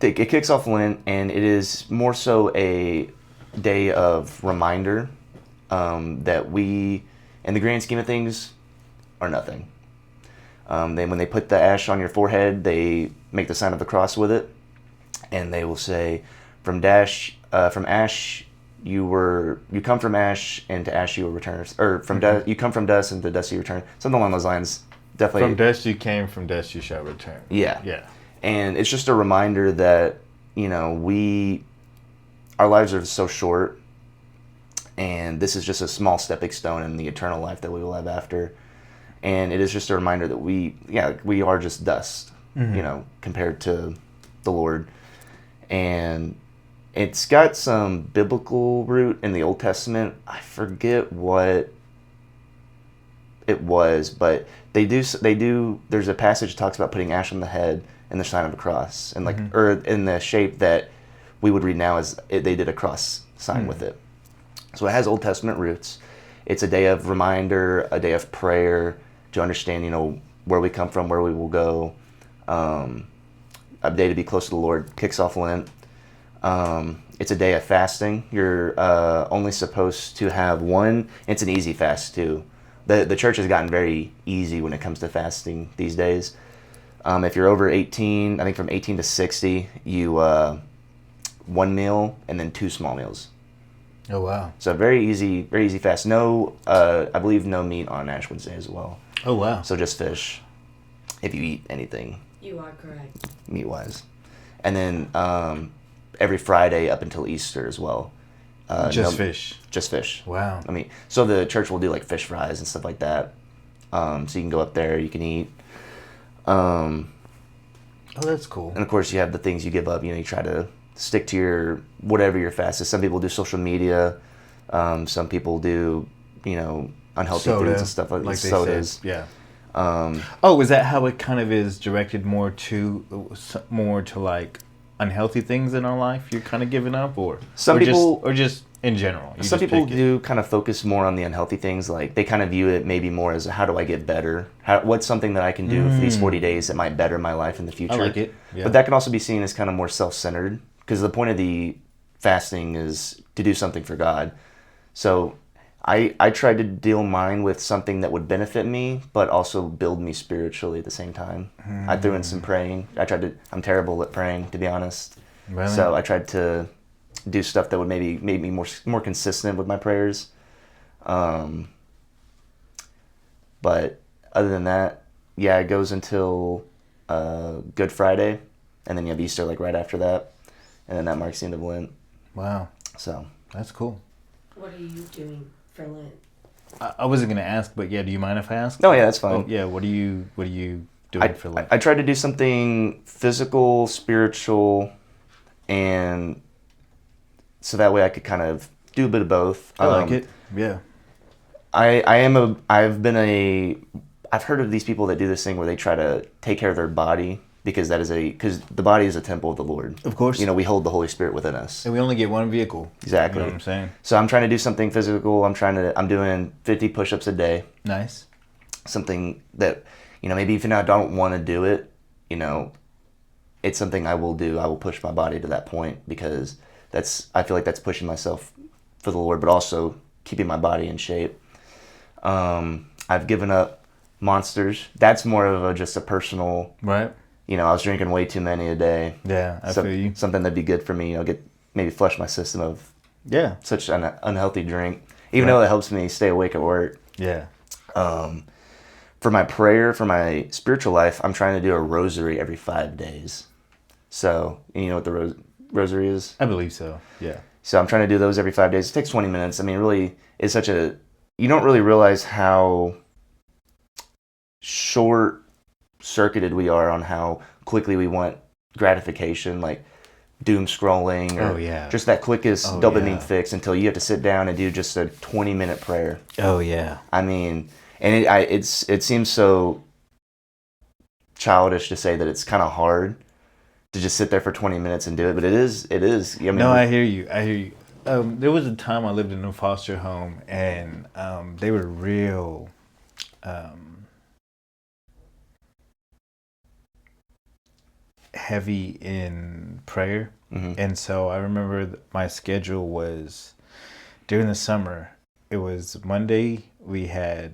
B: kicks off Lent, and it is more so a day of reminder that we, in the grand scheme of things, are nothing. Then when they put the ash on your forehead, they make the sign of the cross with it, and they will say, "From ash you come from ash, and to ash you will return," or you come from dust, and to dust you return. Something along those lines. Definitely.
A: From dust you came, from dust you shall return.
B: Yeah.
A: Yeah.
B: And it's just a reminder that, our lives are so short, and this is just a small stepping stone in the eternal life that we will have after. And it is just a reminder that we are just dust, compared to the Lord. And it's got some biblical root in the Old Testament. I forget what it was, but they do. There's a passage that talks about putting ash on the head and the sign of a cross, and like or in the shape that we would read now as they did a cross sign with it. So it has Old Testament roots. It's a day of reminder, a day of prayer to understand, where we come from, where we will go. A day to be close to the Lord. Kicks off Lent. It's a day of fasting. You're only supposed to have one. It's an easy fast too. The church has gotten very easy when it comes to fasting these days. If you're over 18, I think from 18 to 60, you one meal and then 2 small meals.
A: Oh wow.
B: So very easy fast. No, I believe no meat on Ash Wednesday as well.
A: Oh wow.
B: So just fish, if you eat anything.
C: You are correct.
B: Meat wise, and then every Friday up until Easter as well.
A: Just fish.
B: Just fish.
A: Wow.
B: I mean, so the church will do like fish fries and stuff like that. So you can go up there, you can eat.
A: Oh, that's cool.
B: And of course, you have the things you give up. You try to stick to your whatever your fast is. Some people do social media. Some people do, unhealthy foods and stuff like sodas.
A: Said. Yeah. Is that how it kind of is directed more to like unhealthy things in our life? You're kind of giving up, or just in general.
B: Some people do kind of focus more on the unhealthy things. Like they kind of view it maybe more as how do I get better? What's something that I can do for these 40 days that might better my life in the future?
A: I like it. Yeah.
B: But that can also be seen as kind of more self-centered because the point of the fasting is to do something for God. So I tried to deal mine with something that would benefit me, but also build me spiritually at the same time. I threw in some praying. I'm terrible at praying, to be honest.
A: Really?
B: So I tried to do stuff that would maybe make me more consistent with my prayers. But other than that, yeah, it goes until Good Friday, and then you have Easter like right after that, and then that marks the end of Lent.
A: Wow.
B: So
A: that's cool.
C: What are you doing for Lent?
A: I wasn't gonna ask, but yeah, do you mind if I ask?
B: Oh yeah, that's fine.
A: Oh, yeah, what are you doing for Lent?
B: I tried to do something physical, spiritual, and so that way I could kind of do a bit of both.
A: I like it. Yeah.
B: I've heard of these people that do this thing where they try to take care of their body because the body is a temple of the Lord.
A: Of course.
B: We hold the Holy Spirit within us.
A: And we only get one vehicle.
B: Exactly.
A: You know what I'm saying?
B: So I'm trying to do something physical. I'm doing 50 push-ups a day.
A: Nice.
B: Something that, maybe even if I don't want to do it, it's something I will do. I will push my body to that point because I feel like that's pushing myself for the Lord, but also keeping my body in shape. I've given up Monsters. That's more of just a personal.
A: Right.
B: I was drinking way too many a day.
A: Yeah, I feel you.
B: Something that'd be good for me. Maybe flush my system of.
A: Yeah.
B: Such an unhealthy drink, even though it helps me stay awake at work.
A: Yeah.
B: For my prayer, for my spiritual life, I'm trying to do a rosary every 5 days. So you know what the rosary is?
A: I believe so. Yeah.
B: So I'm trying to do those every 5 days. It takes 20 minutes. I mean, really, it's you don't really realize how short-circuited we are on how quickly we want gratification, like doom scrolling or just that quickest dopamine fix until you have to sit down and do just a 20-minute prayer.
A: Oh, yeah.
B: I mean, and it seems so childish to say that it's kind of hard to just sit there for 20 minutes and do it, but it is. I mean,
A: no, I hear you. There was a time I lived in a foster home, and they were real heavy in prayer.
B: Mm-hmm.
A: And so I remember my schedule was during the summer. It was Monday, we had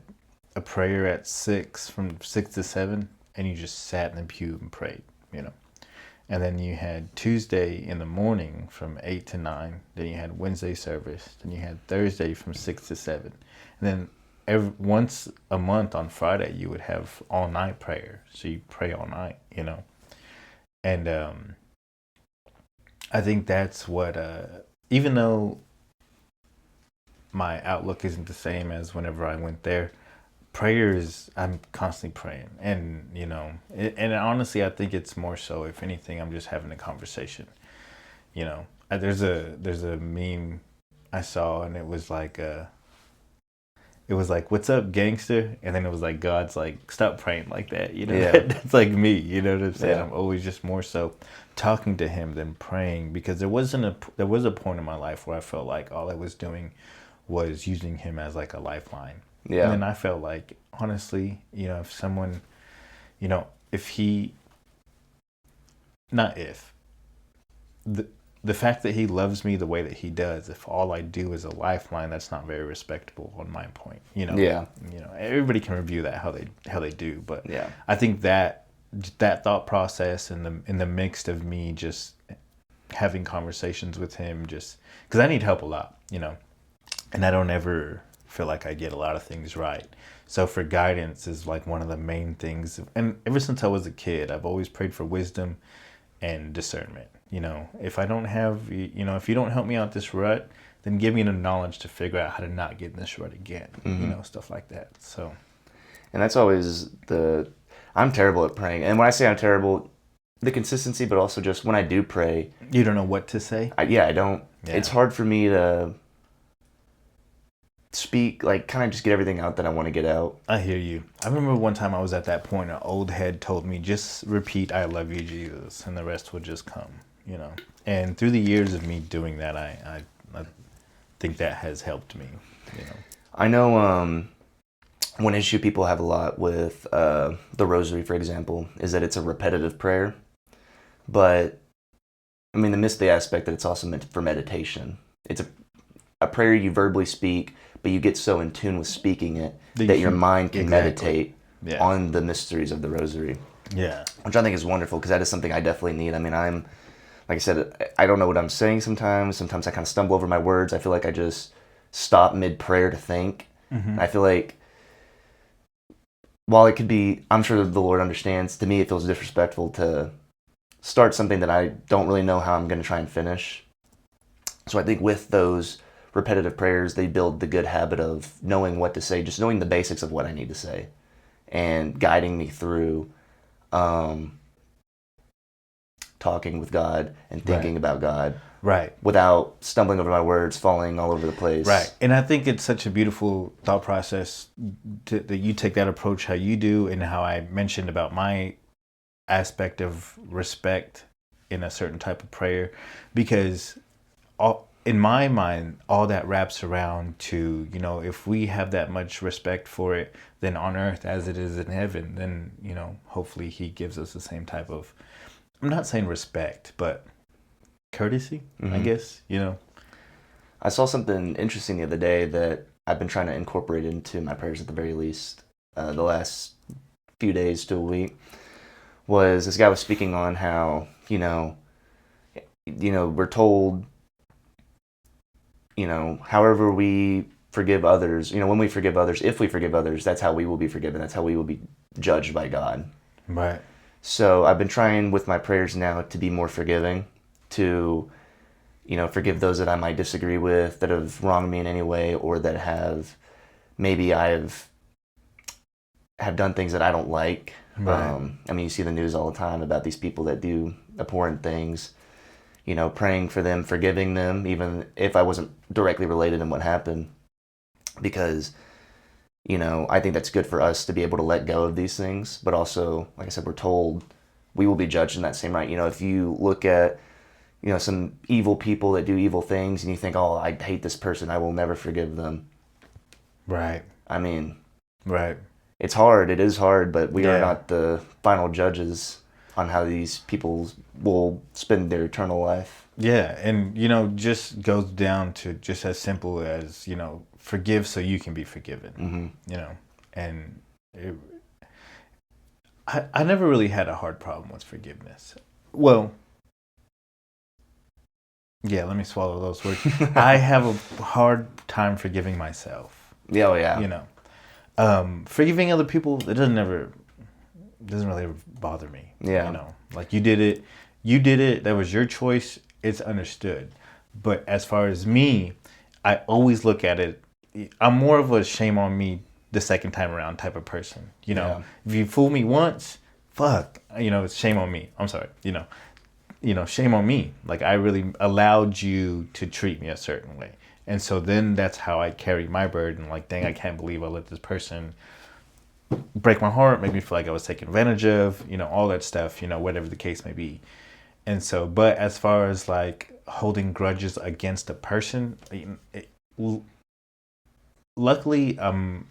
A: a prayer at 6, from 6 to 7, and you just sat in the pew and prayed, And then you had Tuesday in the morning from 8 to 9. Then you had Wednesday service. Then you had Thursday from 6 to 7. And then once a month on Friday, you would have all night prayer. So you pray all night, And I think that's what, even though my outlook isn't the same as whenever I went there, I'm constantly praying, and and honestly, I think it's more so, if anything, I'm just having a conversation. There's a meme I saw, and it was like it was like, "What's up, gangster?" And then it was like, God's like, "Stop praying like that." You know,
B: Yeah.
A: that's like me. You know what I'm saying?
B: Yeah.
A: I'm always just more so talking to Him than praying, because there was a point in my life where I felt like all I was doing was using Him as like a lifeline.
B: Yeah.
A: And then I felt like, honestly, if someone, if He, not if, the fact that He loves me the way that He does, if all I do is a lifeline, that's not very respectable on my point.
B: Yeah.
A: Everybody can review that how they do, but
B: Yeah.
A: I think that thought process and in the mix of me just having conversations with Him, just because I need help a lot, and I don't ever feel like I get a lot of things right. So for guidance is like one of the main things. And ever since I was a kid, I've always prayed for wisdom and discernment. If I don't have, if you don't help me out this rut, then give me the knowledge to figure out how to not get in this rut again. Stuff like that. So,
B: And that's always I'm terrible at praying. And when I say I'm terrible, the consistency, but also just when I do pray,
A: you don't know what to say?
B: I don't.
A: Yeah.
B: It's hard for me to speak, like kind of just get everything out that I want to get out.
A: I hear you. I remember one time I was at that point, an old head told me, just repeat, "I love you, Jesus," and the rest will just come, And through the years of me doing that, I think that has helped me,
B: I know one issue people have a lot with the rosary, for example, is that it's a repetitive prayer. But, I mean, they miss the aspect that it's also meant for meditation. It's a prayer you verbally speak, but you get so in tune with speaking it that your mind can meditate on the mysteries of the rosary.
A: Yeah.
B: Which I think is wonderful, because that is something I definitely need. I mean, like I said, I don't know what I'm saying sometimes. Sometimes I kind of stumble over my words. I feel like I just stop mid-prayer to think.
A: Mm-hmm.
B: I feel like, while it could be, I'm sure the Lord understands, to me it feels disrespectful to start something that I don't really know how I'm going to try and finish. So I think with those repetitive prayers, they build the good habit of knowing what to say, just knowing the basics of what I need to say, and guiding me through talking with God and thinking about God.
A: Right.
B: Without stumbling over my words, falling all over the place.
A: Right. And I think it's such a beautiful thought process that you take that approach how you do, and how I mentioned about my aspect of respect in a certain type of prayer, because in my mind, all that wraps around to, if we have that much respect for it, then on earth as it is in heaven, then, hopefully He gives us the same type of, I'm not saying respect, but courtesy, I guess,
B: I saw something interesting the other day that I've been trying to incorporate into my prayers at the very least, the last few days to a week, was this guy was speaking on how, we're told, however we forgive others, when we forgive others, if we forgive others, that's how we will be forgiven. That's how we will be judged by God.
A: Right.
B: So I've been trying with my prayers now to be more forgiving, to, forgive those that I might disagree with, that have wronged me in any way, or that have done things that I don't like.
A: Right.
B: You see the news all the time about these people that do abhorrent things, praying for them, forgiving them, even if I wasn't directly related in what happened, because, I think that's good for us to be able to let go of these things. But also, like I said, we're told we will be judged in that same right. If you look at, some evil people that do evil things and you think, oh, I hate this person, I will never forgive them.
A: Right. Right.
B: It's hard. It is hard, but we are not the final judges on how these people will spend their eternal life.
A: Yeah. And, just goes down to just as simple as, forgive so you can be forgiven, and I never really had a hard problem with forgiveness. Well, yeah, let me swallow those words. I have a hard time forgiving myself.
B: Yeah, oh yeah.
A: Forgiving other people, it doesn't really ever bother me.
B: Yeah.
A: Like you did it, that was your choice, it's understood. But as far as me, I always look at it, I'm more of a shame on me the second time around type of person. If you fool me once, fuck, it's shame on me. I'm sorry, shame on me. Like I really allowed you to treat me a certain way. And so then that's how I carry my burden. Like, dang, I can't believe I let this person break my heart, make me feel like I was taken advantage of, all that stuff, whatever the case may be. And so, but as far as like holding grudges against a person, luckily, I'm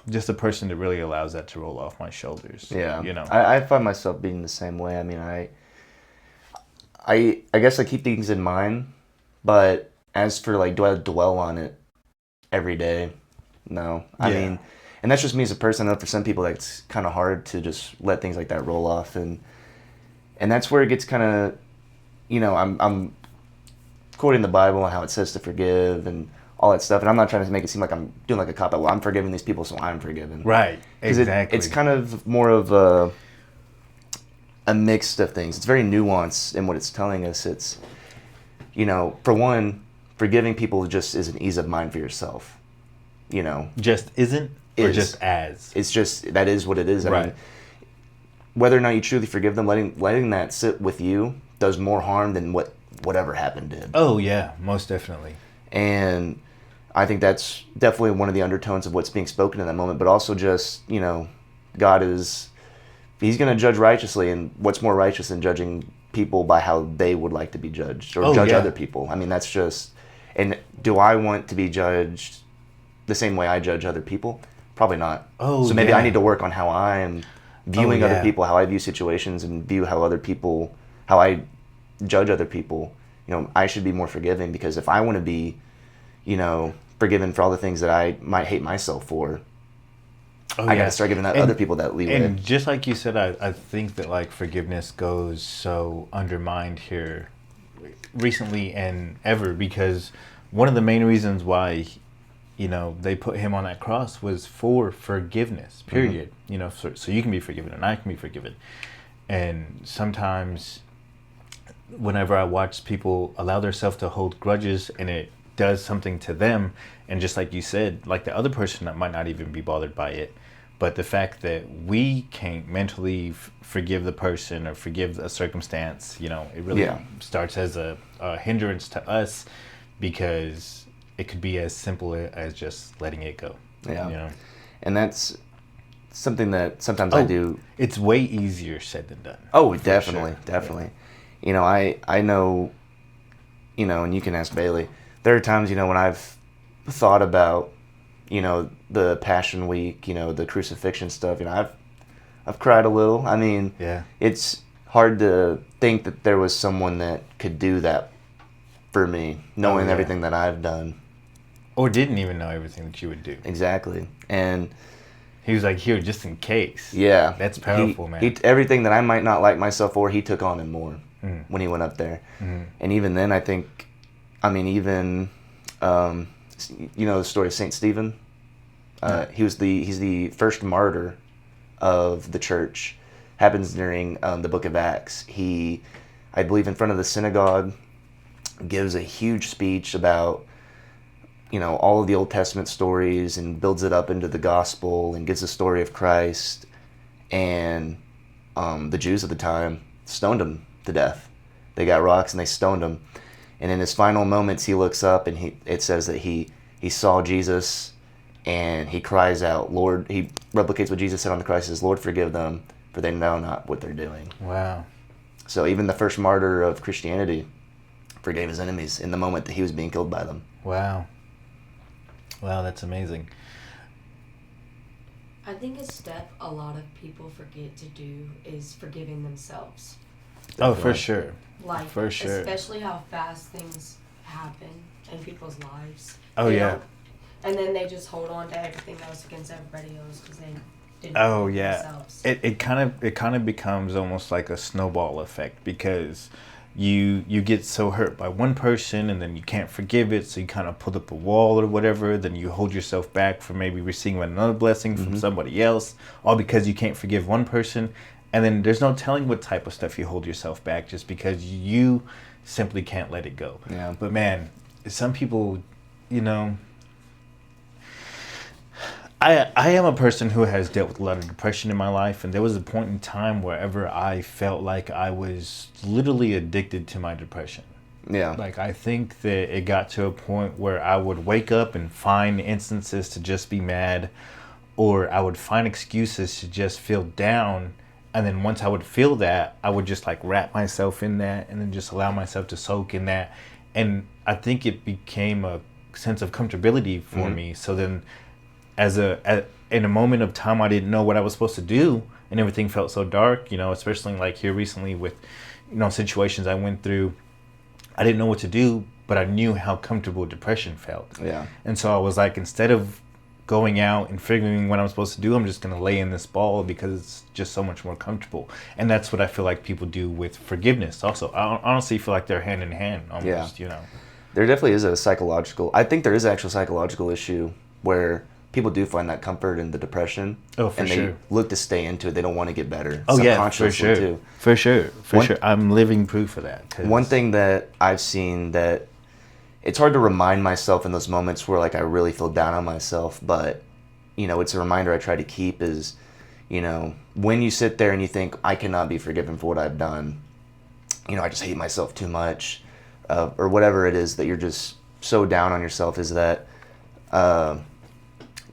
A: just a person that really allows that to roll off my shoulders.
B: Yeah. I find myself being the same way. I mean, I guess I keep things in mind, but as for like, do I dwell on it every day? No. I mean, and that's just me as a person. I know for some people that's kind of hard to just let things like that roll off, and that's where it gets kind of, I'm quoting the Bible and how it says to forgive and all that stuff, and I'm not trying to make it seem like I'm doing like a cop out. Well, I'm forgiving these people, so I'm forgiven.
A: Right. Exactly.
B: It's kind of more of a mix of things. It's very nuanced in what it's telling us. It's, for one, forgiving people just is an ease of mind for yourself.
A: Just isn't, or just as?
B: It's just, that is what it is.
A: Right.
B: I mean, whether or not you truly forgive them, letting that sit with you does more harm than whatever happened did.
A: Oh yeah, most definitely.
B: And I think that's definitely one of the undertones of what's being spoken in that moment, but also just, God he's going to judge righteously, and what's more righteous than judging people by how they would like to be judged, or judge other people? I mean, that's just, and do I want to be judged the same way I judge other people? Probably not. So maybe I need to work on how I am viewing other people, how I view situations, and view how I judge other people. I should be more forgiving, because if I want to be, forgiven for all the things that I might hate myself for, I got to start giving other people that leeway.
A: And just like you said, I think that like forgiveness goes so undermined here recently and ever, because one of the main reasons why they put him on that cross was for forgiveness, period. So you can be forgiven and I can be forgiven. And sometimes whenever I watch people allow themselves to hold grudges and it does something to them, and just like you said, like the other person that might not even be bothered by it, but the fact that we can't mentally forgive the person or forgive a circumstance, it really starts as a hindrance to us, because it could be as simple as just letting it go.
B: Yeah. And that's something that sometimes I do.
A: It's way easier said than done.
B: Oh, definitely. I know, and you can ask Bailey, there are times, when I've thought about, the Passion Week, the crucifixion stuff, I've cried a little. I mean, it's hard to think that there was someone that could do that for me, knowing everything that I've done.
A: Or didn't even know everything that you would do.
B: Exactly. And
A: he was like, here, just in case.
B: Yeah.
A: That's powerful, man.
B: Everything that I might not like myself for, he took on and more when he went up there. And even then, I think, even, the story of St. Stephen? He's the first martyr of the church. Happens during the book of Acts. He, I believe, in front of the synagogue, gives a huge speech about all of the Old Testament stories, and builds it up into the gospel, and gives the story of Christ. And the Jews at the time stoned him to death. They got rocks and they stoned him. And in his final moments, he looks up, and it says that he saw Jesus, and he cries out, Lord, he replicates what Jesus said on the cross. He says, Lord, forgive them, for they know not what they're doing.
A: Wow.
B: So even the first martyr of Christianity forgave his enemies in the moment that he was being killed by them.
A: Wow. Wow, that's amazing.
C: I think a step a lot of people forget to do is forgiving themselves.
A: Oh, for sure.
C: Like,
A: for sure.
C: Especially how fast things happen in people's lives.
A: Oh, yeah.
C: And then they just hold on to everything else against everybody else because they didn't
A: Oh,
C: forgive
A: yeah.
C: themselves.
A: It kind of becomes almost like a snowball effect, because you get so hurt by one person and then you can't forgive it, so you kind of put up a wall or whatever, then you hold yourself back from maybe receiving another blessing from somebody else, all because you can't forgive one person. And then there's no telling what type of stuff you hold yourself back, just because you simply can't let it go.
B: Yeah.
A: But man, some people, I am a person who has dealt with a lot of depression in my life, and there was a point in time wherever I felt like I was literally addicted to my depression.
B: Yeah.
A: Like, I think that it got to a point where I would wake up and find instances to just be mad, or I would find excuses to just feel down. And then once I would feel that, I would just like wrap myself in that and then just allow myself to soak in that. And I think it became a sense of comfortability for me. So then in a moment of time, I didn't know what I was supposed to do, and everything felt so dark, especially like here recently with, situations I went through. I didn't know what to do, but I knew how comfortable depression felt.
B: Yeah.
A: And so I was like, instead of going out and figuring what I'm supposed to do, I'm just going to lay in this ball because it's just so much more comfortable. And that's what I feel like people do with forgiveness also. I honestly feel like they're hand in hand almost,
B: There definitely is I think there is an actual psychological issue where people do find that comfort in the depression.
A: Oh, for
B: and
A: sure.
B: they look to stay into it. They don't want to get better.
A: Oh, yeah, for
B: Subconsciously,
A: sure.
B: too.
A: For sure. I'm living proof of that.
B: One thing that I've seen that it's hard to remind myself in those moments where like I really feel down on myself, but it's a reminder I try to keep is, when you sit there and you think I cannot be forgiven for what I've done, I just hate myself too much, or whatever it is that you're just so down on yourself, is that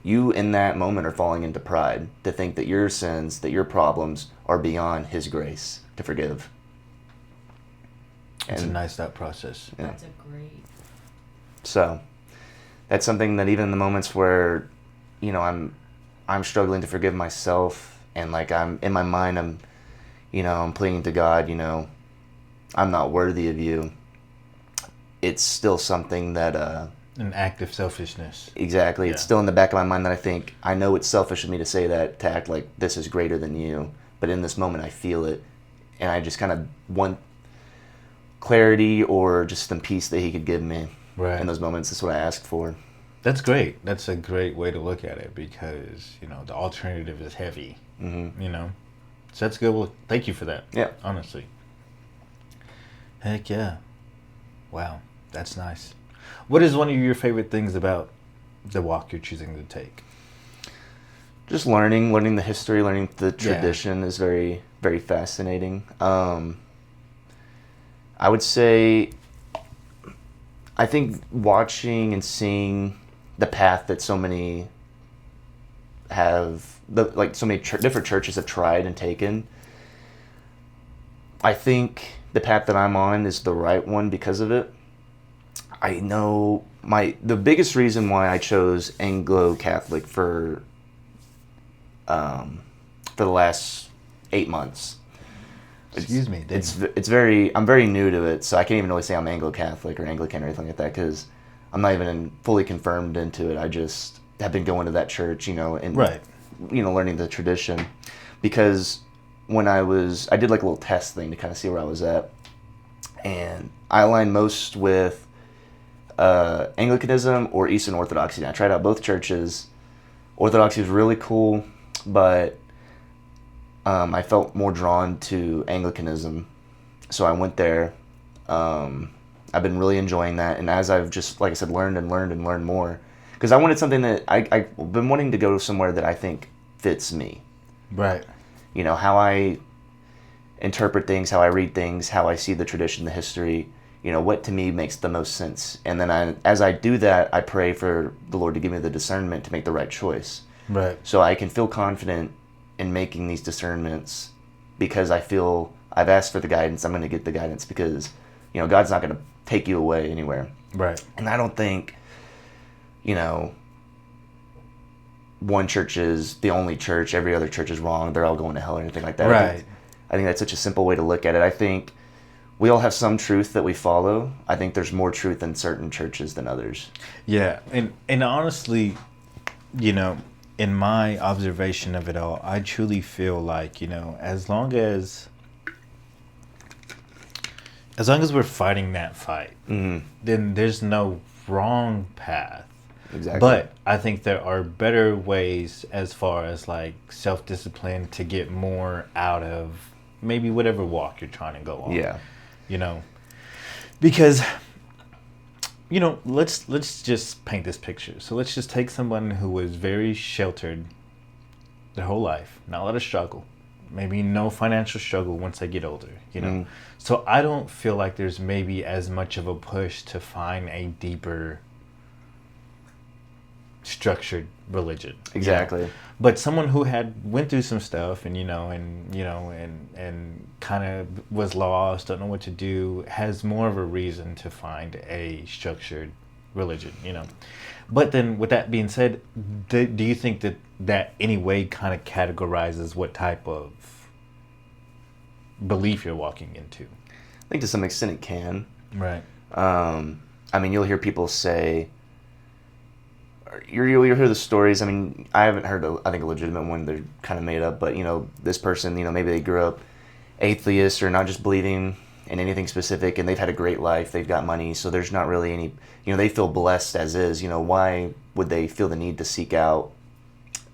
B: you in that moment are falling into pride to think that your sins, that your problems are beyond His grace to forgive.
A: It's a nice thought process.
B: Yeah.
C: That's a great.
B: So that's something that even in the moments where, I'm struggling to forgive myself, and like I'm in my mind, I'm pleading to God, I'm not worthy of you. It's still something that,
A: An act of selfishness.
B: exactly.
A: Yeah.
B: It's still in the back of my mind that I think, I know it's selfish of me to say that, to act like this is greater than you. But in this moment, I feel it. And I just kind of want clarity or just some peace that He could give me.
A: Right.
B: In those moments. That's what I ask for.
A: That's great. That's a great way to look at it because, the alternative is heavy, So that's good. Well, thank you for that.
B: Yeah.
A: Honestly. Heck yeah. Wow. That's nice. What is one of your favorite things about the walk you're choosing to take?
B: Just learning the history, learning the tradition is very, very fascinating. I would say, I think watching and seeing the path that so many so many different churches have tried and taken, I think the path that I'm on is the right one because of it. I know the biggest reason why I chose Anglo-Catholic for the last 8 months.
A: Excuse me.
B: I'm very new to it, so I can't even really say I'm Anglo-Catholic or Anglican or anything like that because I'm not even fully confirmed into it. I just have been going to that church, and
A: Right.
B: Learning the tradition, because when I did like a little test thing to kind of see where I was at, and I aligned most with Anglicanism or Eastern Orthodoxy. And I tried out both churches. Orthodoxy was really cool, but I felt more drawn to Anglicanism, so I went there. I've been really enjoying that, and as I've just, like I said, learned more, because I wanted something that I've been wanting to go somewhere that I think fits me.
A: Right.
B: How I interpret things, how I read things, how I see the tradition, the history, what to me makes the most sense. And then as I do that, I pray for the Lord to give me the discernment to make the right choice.
A: Right.
B: So I can feel confident in making these discernments because I feel I've asked for the guidance. I'm going to get the guidance because, God's not going to take you away anywhere.
A: Right.
B: And I don't think, one church is the only church, every other church is wrong, they're all going to hell or anything like that.
A: Right.
B: I think that's such a simple way to look at it. I think we all have some truth that we follow. I think there's more truth in certain churches than others.
A: Yeah. And honestly, in my observation of it all, I truly feel like, as long as we're fighting that fight,
B: Mm-hmm.
A: then there's no wrong path.
B: Exactly.
A: But I think there are better ways as far as like self-discipline to get more out of maybe whatever walk you're trying to go on.
B: Yeah.
A: Because let's just paint this picture. So let's just take someone who was very sheltered their whole life, not a lot of struggle, maybe no financial struggle once I get older, you know.
B: Mm.
A: So I don't feel like there's maybe as much of a push to find a deeper structured religion.
B: Exactly.
A: You know? But someone who had went through some stuff and kind of was lost, don't know what to do, has more of a reason to find a structured religion, you know. But then with that being said, do you think that any way kind of categorizes what type of belief you're walking into?
B: I think to some extent it can.
A: Right.
B: I mean, you'll hear people say, you'll hear the stories. I mean, I haven't heard, I think, a legitimate one. They're kind of made up. But, you know, this person, you know, maybe they grew up atheist or not just believing in anything specific, and they've had a great life. They've got money. So there's not really any, you know, they feel blessed as is. You know, why would they feel the need to seek out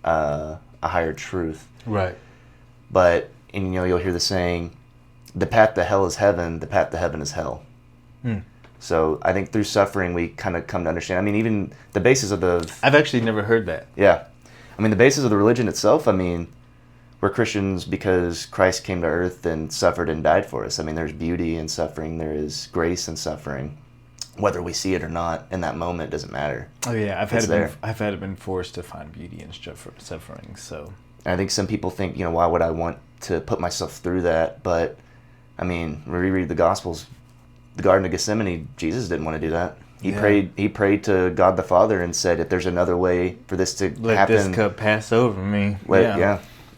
B: a higher truth?
A: Right.
B: But, and, you know, you'll hear the saying, the path to hell is heaven, the path to heaven is hell. So I think through suffering, we kind of come to understand. I mean, even the basis of the...
A: I've actually never heard that.
B: Yeah. I mean, the basis of the religion itself, I mean, we're Christians because Christ came to earth and suffered and died for us. I mean, there's beauty in suffering. There is grace in suffering. Whether we see it or not in that moment doesn't matter.
A: Oh, yeah. I've had it been forced to find beauty in suffering, so...
B: And I think some people think, you know, why would I want to put myself through that? But, I mean, when we read the Gospels, the Garden of Gethsemane, Jesus didn't want to do that. He prayed to God the Father and said, if there's another way for this to happen,
A: let this cup pass over me.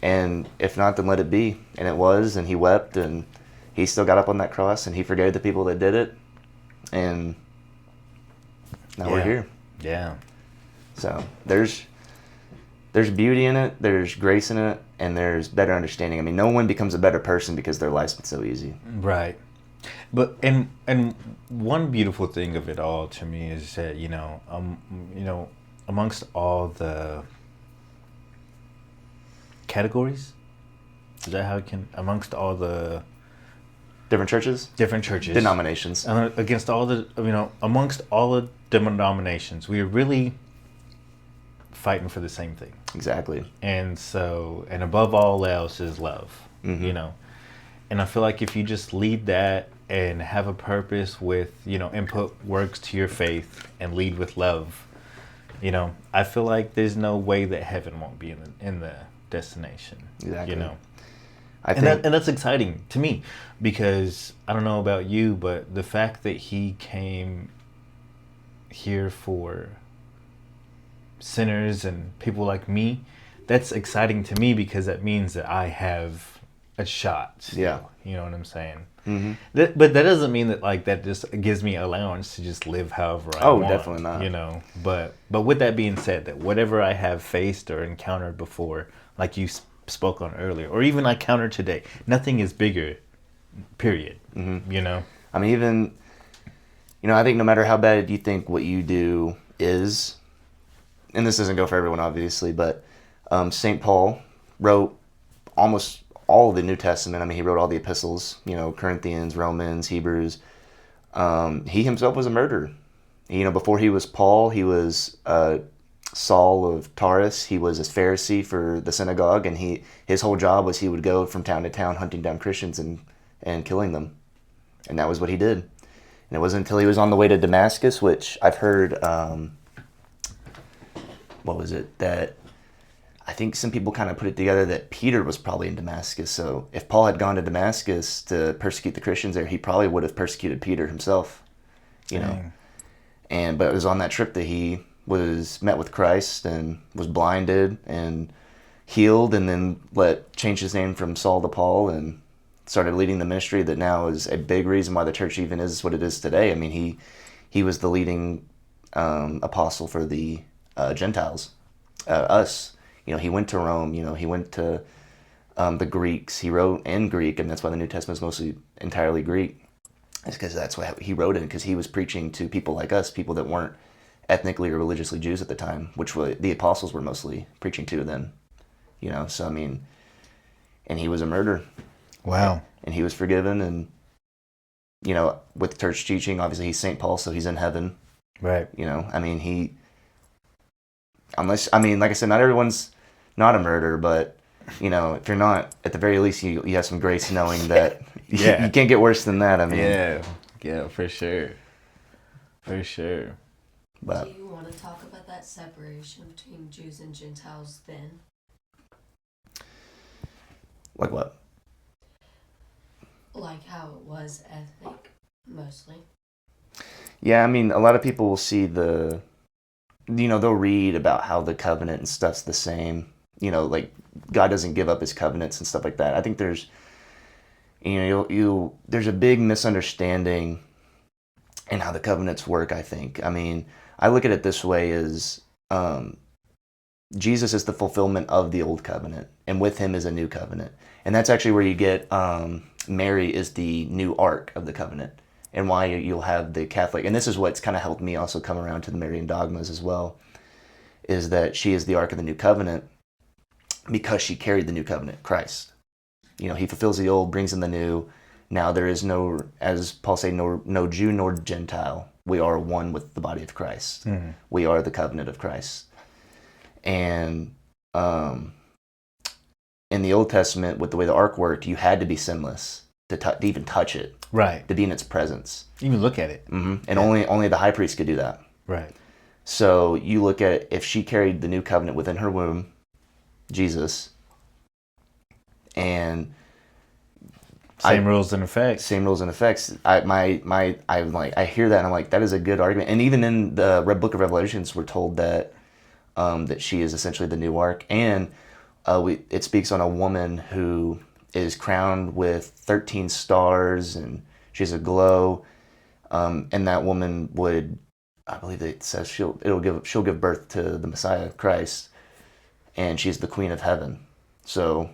B: And if not, then let it be. And it was, and he wept, and he still got up on that cross, and he forgave the people that did it. And now we're here.
A: Yeah.
B: So there's beauty in it, there's grace in it, and there's better understanding. I mean, no one becomes a better person because their life's been so easy.
A: Right. But and one beautiful thing of it all to me is that you know amongst all the categories, is that how it can amongst all the
B: different churches, denominations,
A: against all the amongst all the denominations, we are really fighting for the same thing.
B: Exactly.
A: And so, and above all else is love. You know. And I feel like if you just lead that and have a purpose with, you know, input works to your faith and lead with love, you know, I feel like there's no way that heaven won't be in the destination.
B: Exactly.
A: You know, and that's exciting to me because I don't know about you, but the fact that he came here for sinners and people like me, that's exciting to me because that means that I have a shot still,
B: yeah,
A: you know what I'm saying.
B: Mm-hmm.
A: But that doesn't mean that like that just gives me allowance to just live however I want.
B: Oh, definitely not.
A: You know, but with that being said, that whatever I have faced or encountered before, like you spoke on earlier, or even I countered today, nothing is bigger. Period. You know.
B: I mean, even I think no matter how bad you think what you do is, and this doesn't go for everyone obviously, but St. Paul wrote almost all of the New Testament. I mean, he wrote all the epistles, you know, Corinthians, Romans, Hebrews. He himself was a murderer. You know, before he was Paul, he was Saul of Tarsus. He was a Pharisee for the synagogue, and his whole job was he would go from town to town hunting down Christians and killing them. And that was what he did. And it wasn't until he was on the way to Damascus, which I've heard, that I think some people kind of put it together that Peter was probably in Damascus. So if Paul had gone to Damascus to persecute the Christians there, he probably would have persecuted Peter himself, you know. But it was on that trip that he was met with Christ and was blinded and healed, and then changed his name from Saul to Paul and started leading the ministry that now is a big reason why the church even is what it is today. I mean, he was the leading apostle for the Gentiles, us. You know, he went to Rome, you know, he went to the Greeks. He wrote in Greek, and that's why the New Testament is mostly entirely Greek. It's because that's why he wrote it, because he was preaching to people like us, people that weren't ethnically or religiously Jews at the time, which the apostles were mostly preaching to then. You know, so I mean, and he was a murderer.
A: Wow.
B: And he was forgiven, and, you know, with church teaching, obviously he's St. Paul, so he's in heaven.
A: Right.
B: You know, I mean, like I said, not everyone's not a murderer, but if you're not, at the very least, you have some grace knowing that
A: Yeah.
B: you can't get worse than that. I mean,
A: Yeah, for sure. For sure.
B: but
C: Do you want to talk about that separation between Jews and Gentiles then?
B: like what?
C: Like how it was ethnic, mostly.
B: Yeah, I mean, a lot of people will see they'll read about how the covenant and stuff's the same. Like God doesn't give up his covenants and stuff like that. I think there's, there's a big misunderstanding in how the covenants work, I think. I mean, I look at it this way as Jesus is the fulfillment of the old covenant, and with him is a new covenant. And that's actually where you get Mary is the new ark of the covenant, and why you'll have the Catholic. And this is what's kind of helped me also come around to the Marian dogmas as well, is that she is the ark of the new covenant because she carried the new covenant, Christ. He fulfills the old, brings in the new. Now there is no, as Paul say, no Jew nor Gentile. We are one with the body of Christ.
A: Mm-hmm.
B: We are the covenant of Christ. And in the Old Testament, with the way the ark worked, you had to be sinless to even touch it,
A: Right.
B: to be in its presence.
A: Even look at it.
B: Mm-hmm. And
A: Yeah.
B: only the high priest could do that.
A: Right.
B: So you look at if she carried the new covenant within her womb, Jesus, and
A: Same rules in effect.
B: same rules and effects. I hear that and I'm like, that is a good argument. And even in the Book of Revelations, we're told that that she is essentially the new ark, and it speaks on a woman who is crowned with 13 stars, and she has a glow, and that woman would, I believe it says she'll give birth to the Messiah, Christ, and she's the Queen of Heaven. So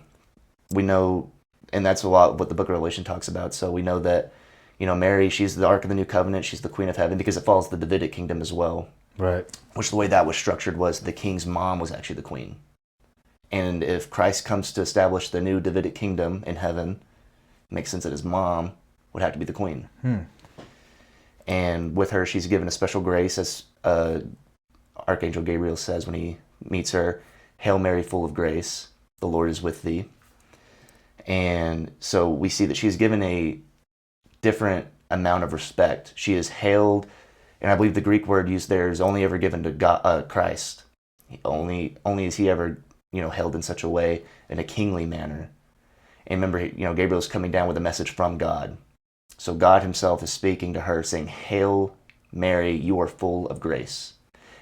B: we know, and that's a lot what the Book of Revelation talks about. So we know that, Mary, she's the Ark of the New Covenant, she's the Queen of Heaven, because it follows the Davidic kingdom as well.
A: Right.
B: Which the way that was structured was the king's mom was actually the queen. And if Christ comes to establish the new Davidic kingdom in heaven, it makes sense that his mom would have to be the queen. And with her, she's given a special grace, as Archangel Gabriel says when he meets her, "Hail Mary, full of grace, the Lord is with thee." And so we see that she's given a different amount of respect. She is hailed, and I believe the Greek word used there is only ever given to God, Christ. Only is he ever, hailed in such a way, in a kingly manner. And remember, Gabriel's coming down with a message from God. So God himself is speaking to her, saying, "Hail Mary, you are full of grace."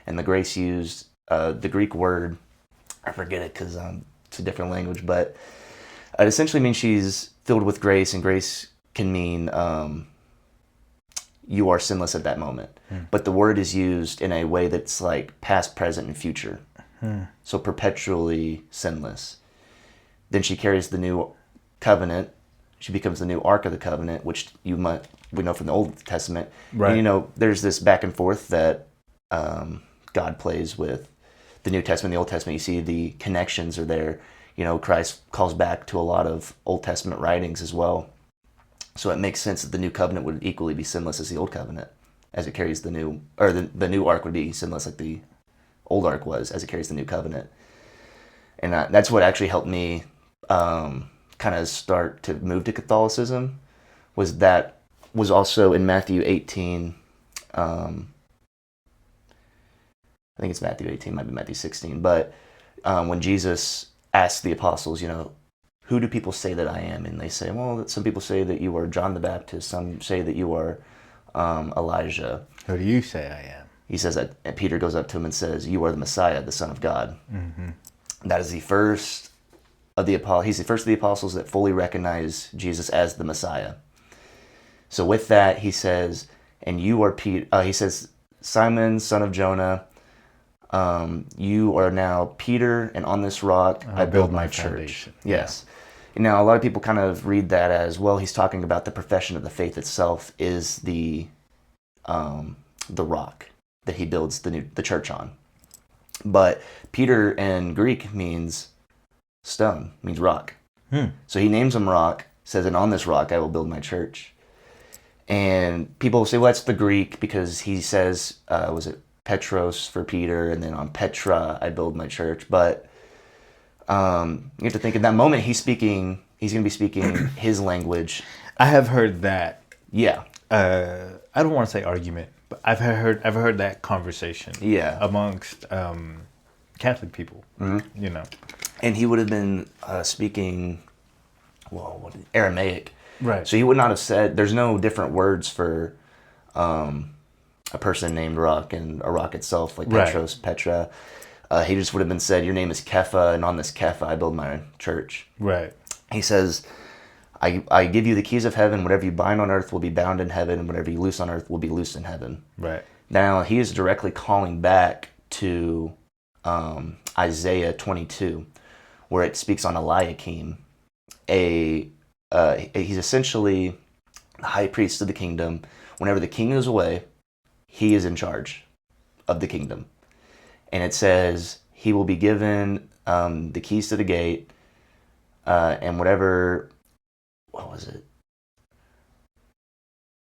B: And the grace used, the Greek word, I forget it because it's a different language, but it essentially means she's filled with grace, and grace can mean you are sinless at that moment. But the word is used in a way that's like past, present, and future. So perpetually sinless. Then she carries the new covenant. She becomes the new Ark of the Covenant, which we know from the Old Testament.
A: Right.
B: And, there's this back and forth that God plays with the New Testament, the Old Testament. You see the connections are there. Christ calls back to a lot of Old Testament writings as well. So it makes sense that the new covenant would equally be sinless as the old covenant, as it carries the new, or the new ark would be sinless like the old ark was, as it carries the new covenant. And that's what actually helped me kind of start to move to Catholicism, was also in Matthew 18. I think it's Matthew 18, might be Matthew 16, but when Jesus asked the apostles, who do people say that I am? And they say, well, some people say that you are John the Baptist. Some say that you are Elijah.
A: Who do you say I am?
B: He says that, and Peter goes up to him and says, "You are the Messiah, the Son of God."
A: Mm-hmm.
B: That is the first of the apostles. He's the first of the apostles that fully recognize Jesus as the Messiah. So with that, he says, "And you are Peter." He says, "Simon, son of Jonah, you are now Peter, and on this rock I build my church."
A: foundation.
B: Yes. Now, a lot of people kind of read that as, well, he's talking about the profession of the faith itself is the rock that he builds the church on. But Peter in Greek means stone, means rock. So he names him rock, says, "And on this rock I will build my church." And people say, well, that's the Greek, because he says, was it Petros for Peter, and then on Petra I build my church. But You have to think in that moment he's going to be speaking his language.
A: I have heard that.
B: Yeah.
A: I don't want to say argument, but I've heard that conversation.
B: Yeah.
A: Amongst Catholic people.
B: Mm-hmm.
A: You know.
B: And he would have been speaking, Aramaic.
A: Right.
B: So he would not have said, there's no different words for a person named Rock and a rock itself, like Petros, Petra. He just would have been said, your name is Kepha, and on this Kepha I build my church.
A: Right.
B: He says, I give you the keys of heaven. Whatever you bind on earth will be bound in heaven, and whatever you loose on earth will be loosed in heaven.
A: Right.
B: Now, he is directly calling back to Isaiah 22, where it speaks on Eliakim. He's essentially the high priest of the kingdom. Whenever the king is away, he is in charge of the kingdom. And it says he will be given the keys to the gate, and whatever, what was it?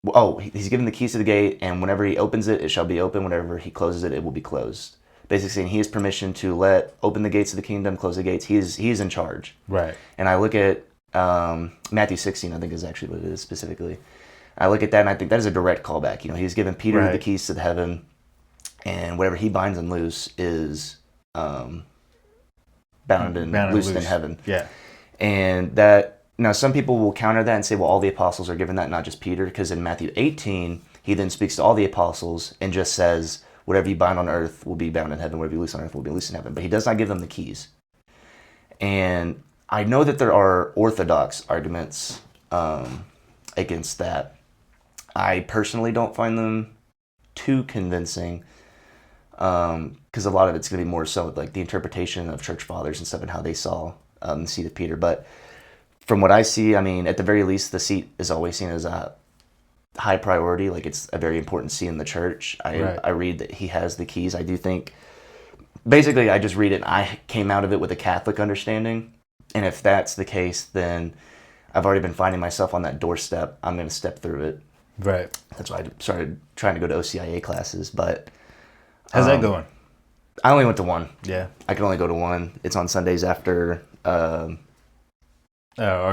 B: Oh, he's given the keys to the gate, and whenever he opens it, it shall be open. Whenever he closes it, it will be closed. Basically saying he has permission to open the gates of the kingdom, close the gates. He is in charge.
A: Right.
B: And I look at Matthew 16, I think is actually what it is specifically. I look at that and I think that is a direct callback. He's given Peter the keys to the heaven, and whatever he binds and loose is bound and loosed in heaven.
A: Yeah.
B: And that, now some people will counter that and say, well, all the apostles are given that, not just Peter, because in Matthew 18, he then speaks to all the apostles and just says, whatever you bind on earth will be bound in heaven, whatever you loose on earth will be loosed in heaven. But he does not give them the keys. And I know that there are orthodox arguments against that. I personally don't find them too convincing, because a lot of it's going to be more so like the interpretation of church fathers and stuff and how they saw the seat of Peter. But from what I see, I mean, at the very least, the seat is always seen as a high priority. Like, it's a very important seat in the church. I read that he has the keys. I do think, basically, I just read it and I came out of it with a Catholic understanding. And if that's the case, then I've already been finding myself on that doorstep. I'm going to step through it.
A: Right.
B: That's why I started trying to go to OCIA classes. But
A: how's that going?
B: I only went to one.
A: Yeah.
B: I can only go to one. It's on Sundays after
A: our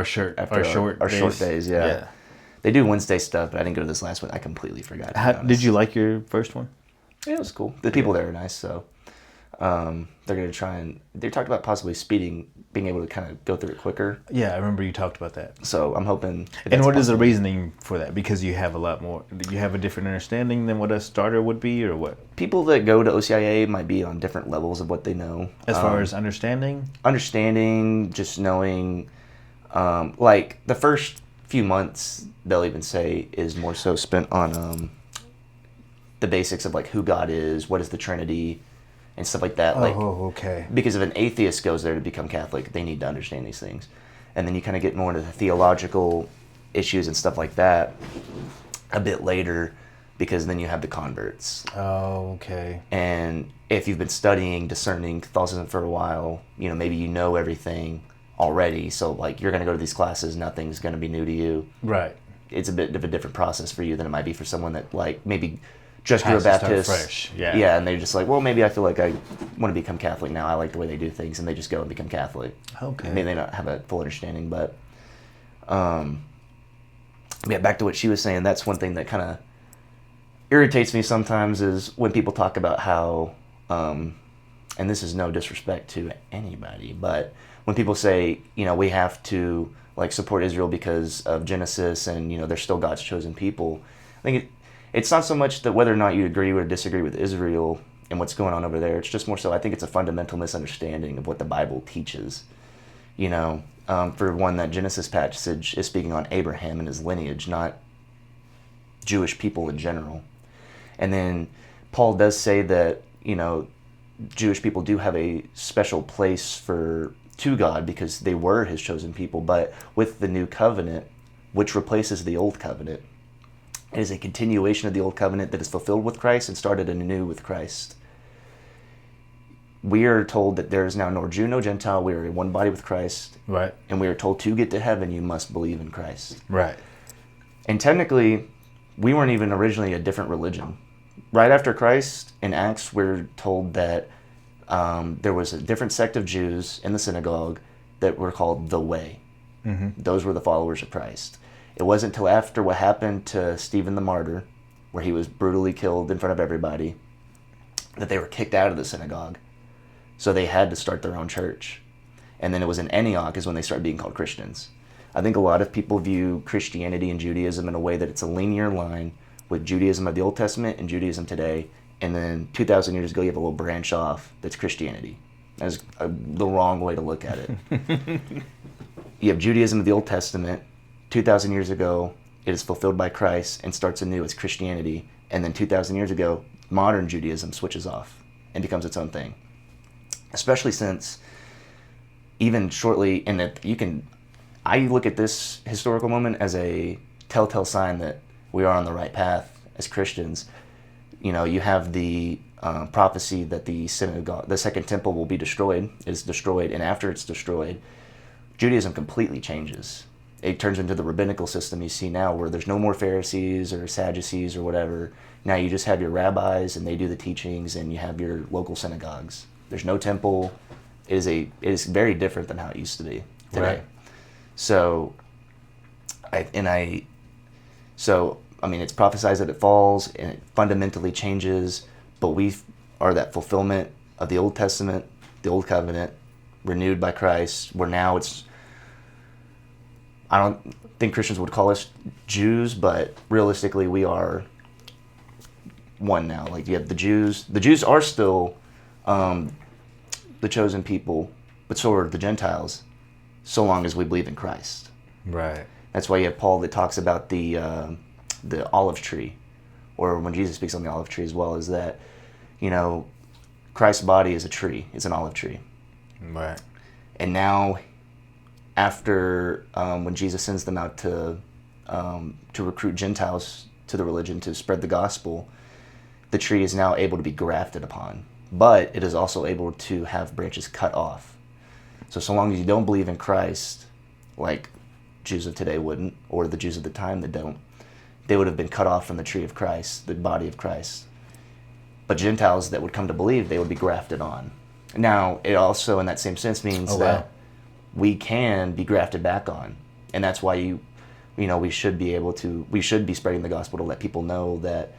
A: short days.
B: Yeah. They do Wednesday stuff, but I didn't go to this last one. I completely forgot.
A: Did you like your first one?
B: Yeah, it was cool. The people there are nice, so they're going to try and... They talked about possibly being able to kind of go through it quicker.
A: Yeah, I remember you talked about that.
B: So I'm hoping...
A: And what is the reasoning for that? Because you have a lot more... You have a different understanding than what a starter would be, or what?
B: People that go to OCIA might be on different levels of what they know.
A: As far as understanding?
B: Understanding, just knowing... like, the first few months, they'll even say, is more so spent on the basics of, like, who God is, what is the Trinity, and stuff like that.
A: Okay.
B: Because if an atheist goes there to become Catholic, they need to understand these things. And then you kind of get more into the theological issues and stuff like that a bit later, because then you have the converts.
A: Oh, okay.
B: And if you've been studying, discerning Catholicism for a while, maybe you know everything already, so like you're going to go to these classes, nothing's going to be new to you.
A: Right.
B: It's a bit of a different process for you than it might be for someone that like maybe just grew a Baptist.
A: Fresh. Yeah.
B: Yeah, and they're just like, well, maybe I feel like I want to become Catholic now. I like the way they do things, and they just go and become Catholic.
A: Okay.
B: Maybe they don't have a full understanding, but yeah, back to what she was saying, that's one thing that kind of irritates me sometimes is when people talk about how, and this is no disrespect to anybody, but when people say, we have to like support Israel because of Genesis and, they're still God's chosen people, I think it's not so much that whether or not you agree or disagree with Israel and what's going on over there. It's just more so I think it's a fundamental misunderstanding of what the Bible teaches. For one, that Genesis passage is speaking on Abraham and his lineage, not Jewish people in general. And then Paul does say that, Jewish people do have a special place to God because they were his chosen people, but with the new covenant, which replaces the old covenant, it is a continuation of the old covenant that is fulfilled with Christ and started anew with Christ. We are told that there is now nor Jew, nor Gentile. We are in one body with Christ. Right. And we are told to get to heaven, you must believe in Christ. Right. And technically, we weren't even originally a different religion. Right after Christ, in Acts, we're told that there was a different sect of Jews in the synagogue that were called the Way. Those were the followers of Christ. It wasn't until after what happened to Stephen the martyr, where he was brutally killed in front of everybody, that they were kicked out of the synagogue. So they had to start their own church. And then it was in Antioch is when they started being called Christians. I think a lot of people view Christianity and Judaism in a way that it's a linear line with Judaism of the Old Testament and Judaism today. And then 2,000 years ago, you have a little branch off that's Christianity. That's the wrong way to look at it. You have Judaism of the Old Testament. 2,000 years ago, it is fulfilled by Christ and starts anew as Christianity. And then 2,000 years ago, modern Judaism switches off and becomes its own thing. Especially since even shortly, and that I look at this historical moment as a telltale sign that we are on the right path as Christians. You know, you have the prophecy that the synagogue, the second temple will be destroyed. It's destroyed, and after it's destroyed, Judaism completely changes. It turns into the rabbinical system you see now, where there's no more Pharisees or Sadducees or whatever. Now you just have your rabbis, and they do the teachings, and you have your local synagogues. There's no temple. It is very different than how it used to be today.
A: Right.
B: So, I mean, it's prophesied that it falls and it fundamentally changes, but we are that fulfillment of the Old Testament, the Old Covenant, renewed by Christ, where now I don't think Christians would call us Jews, but realistically we are one now. Like, you have the Jews. The Jews are still the chosen people, but so are the Gentiles, so long as we believe in Christ.
A: Right.
B: That's why you have Paul that talks about the olive tree, or when Jesus speaks on the olive tree as well, is that, you know, Christ's body is a tree. It's an olive tree.
A: Right.
B: And now, after when Jesus sends them out to recruit Gentiles to the religion, to spread the gospel, the tree is now able to be grafted upon, but it is also able to have branches cut off. So long as you don't believe in Christ, like Jews of today wouldn't, or the Jews of the time that don't, they would have been cut off from the tree of Christ, the body of Christ. But Gentiles that would come to believe, they would be grafted on. Now, it also, in that same sense, means that we can be grafted back on. And that's why we should be spreading the gospel to let people know that,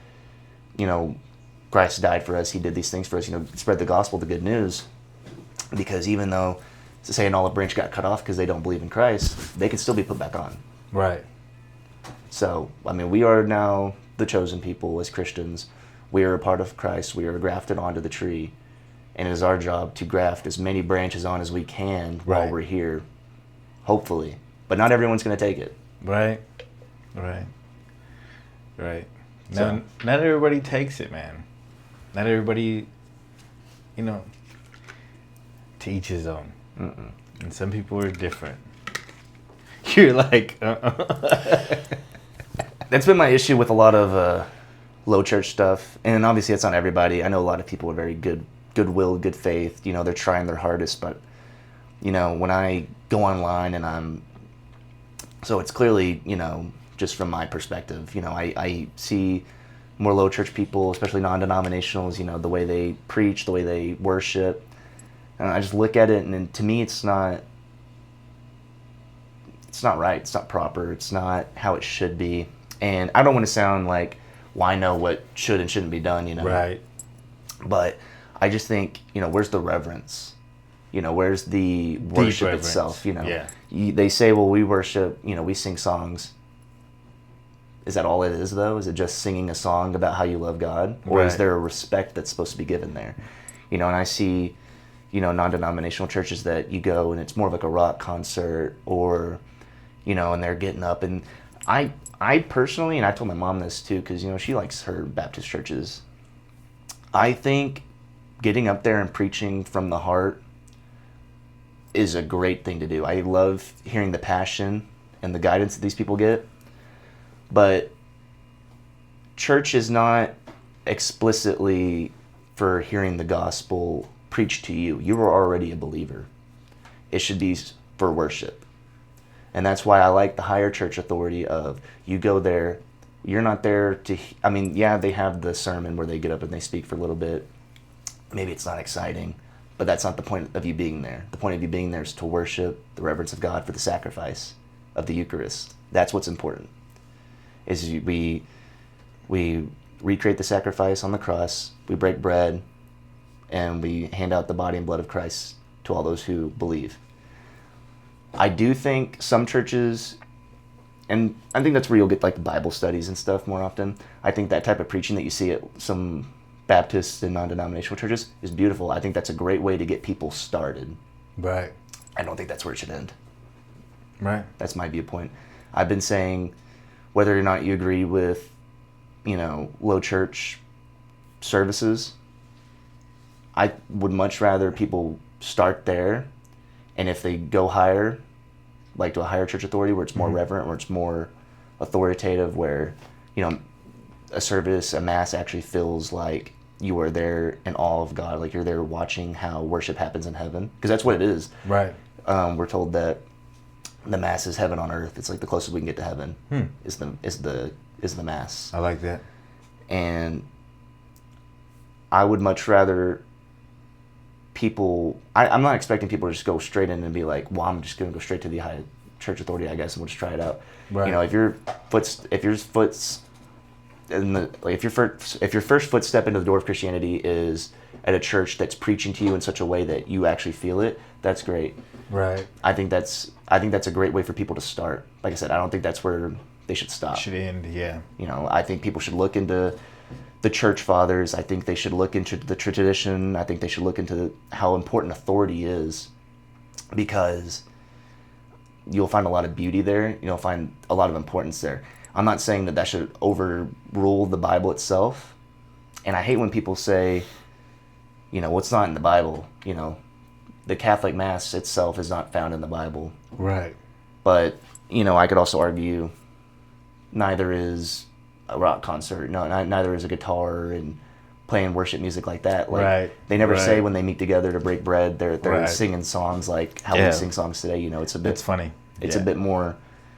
B: you know, Christ died for us, he did these things for us, you know, spread the gospel, the good news. Because even though, say, an olive branch got cut off because they don't believe in Christ, they can still be put back on.
A: Right.
B: So, I mean, we are now the chosen people as Christians. We are a part of Christ. We are grafted onto the tree. And it is our job to graft as many branches on as we can while we're here, hopefully. But not everyone's going to take it.
A: Right. Not everybody takes it, man. Not everybody, you know, to each his own.
B: Mm-mm.
A: And some people are different. You're like,
B: That's been my issue with a lot of low church stuff. And obviously it's not everybody. I know a lot of people are very goodwill, good faith. You know, they're trying their hardest. But, you know, when I go online and so it's clearly, you know, just from my perspective, you know, I see more low church people, especially non-denominationals, you know, the way they preach, the way they worship. And I just look at it, and then to me, it's not right. It's not proper. It's not how it should be. And I don't want to sound like, well, I know what should and shouldn't be done, you know.
A: right.
B: But I just think, you know, where's the reverence? You know, where's the worship
A: reverence.
B: itself? You know,
A: Yeah.
B: They say, well, we worship, you know, we sing songs. Is that all it is, though? Is it just singing a song about how you love God? Or is
A: Right.
B: there a respect that's supposed to be given there? You know, and I see, you know, non-denominational churches that you go and it's more of like a rock concert, or, you know, and they're getting up. And I personally, and I told my mom this too, because, you know, she likes her Baptist churches. I think getting up there and preaching from the heart is a great thing to do. I love hearing the passion and the guidance that these people get. But church is not explicitly for hearing the gospel preached to you. You are already a believer. It should be for worship. And that's why I like the higher church authority of, you go there, you're not there to, I mean, yeah, they have the sermon where they get up and they speak for a little bit. Maybe it's not exciting, but that's not the point of you being there. The point of you being there is to worship the reverence of God for the sacrifice of the Eucharist. That's what's important. We recreate the sacrifice on the cross, we break bread, and we hand out the body and blood of Christ to all those who believe. I do think some churches, and I think that's where you'll get like the Bible studies and stuff more often. I think that type of preaching that you see at some Baptist and non-denominational churches is beautiful. I think that's a great way to get people started.
A: Right.
B: I don't think that's where it should end.
A: Right.
B: That's my viewpoint. I've been saying, whether or not you agree with, low church services, I would much rather people start there, and if they go higher, like to a higher church authority where it's more reverent, where it's more authoritative, where, a service, a mass actually feels like you are there in awe of God, like you're there watching how worship happens in heaven, because that's what it is.
A: Right.
B: We're told that the mass is heaven on earth. It's like the closest we can get to heaven is the mass.
A: I like that.
B: And I would much rather people. I'm not expecting people to just go straight in and be like, "Well, I'm just going to go straight to the high church authority, I guess, and we'll just try it out."
A: Right.
B: If your foot's in the, like if your first footstep into the door of Christianity is at a church that's preaching to you in such a way that you actually feel it, that's great.
A: Right.
B: I think that's a great way for people to start. Like I said, I don't think that's where they should stop.
A: Should end, yeah.
B: I think people should look into the church fathers. I think they should look into the tradition. I think they should look into how important authority is, because you'll find a lot of beauty there. You'll find a lot of importance there. I'm not saying that should overrule the Bible itself. And I hate when people say, what's not in the Bible. The Catholic Mass itself is not found in the Bible.
A: Right.
B: But, I could also argue neither is a rock concert. No, neither is a guitar and playing worship music like that. Like,
A: right.
B: They never
A: right.
B: say when they meet together to break bread, they're
A: right.
B: singing songs like how we sing songs today. It's a bit.
A: It's funny.
B: It's a bit more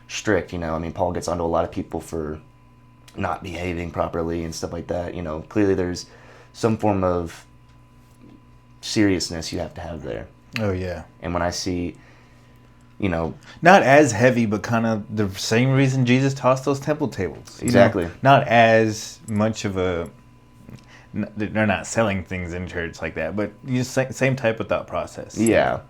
B: strict. Paul gets onto a lot of people for not behaving properly and stuff like that. Clearly there's some form of seriousness you have to have there.
A: Oh, yeah.
B: And when I see,
A: not as heavy, but kind of the same reason Jesus tossed those temple tables.
B: Exactly.
A: Not as much of a... They're not selling things in church like that, but same type of thought process.
B: Yeah.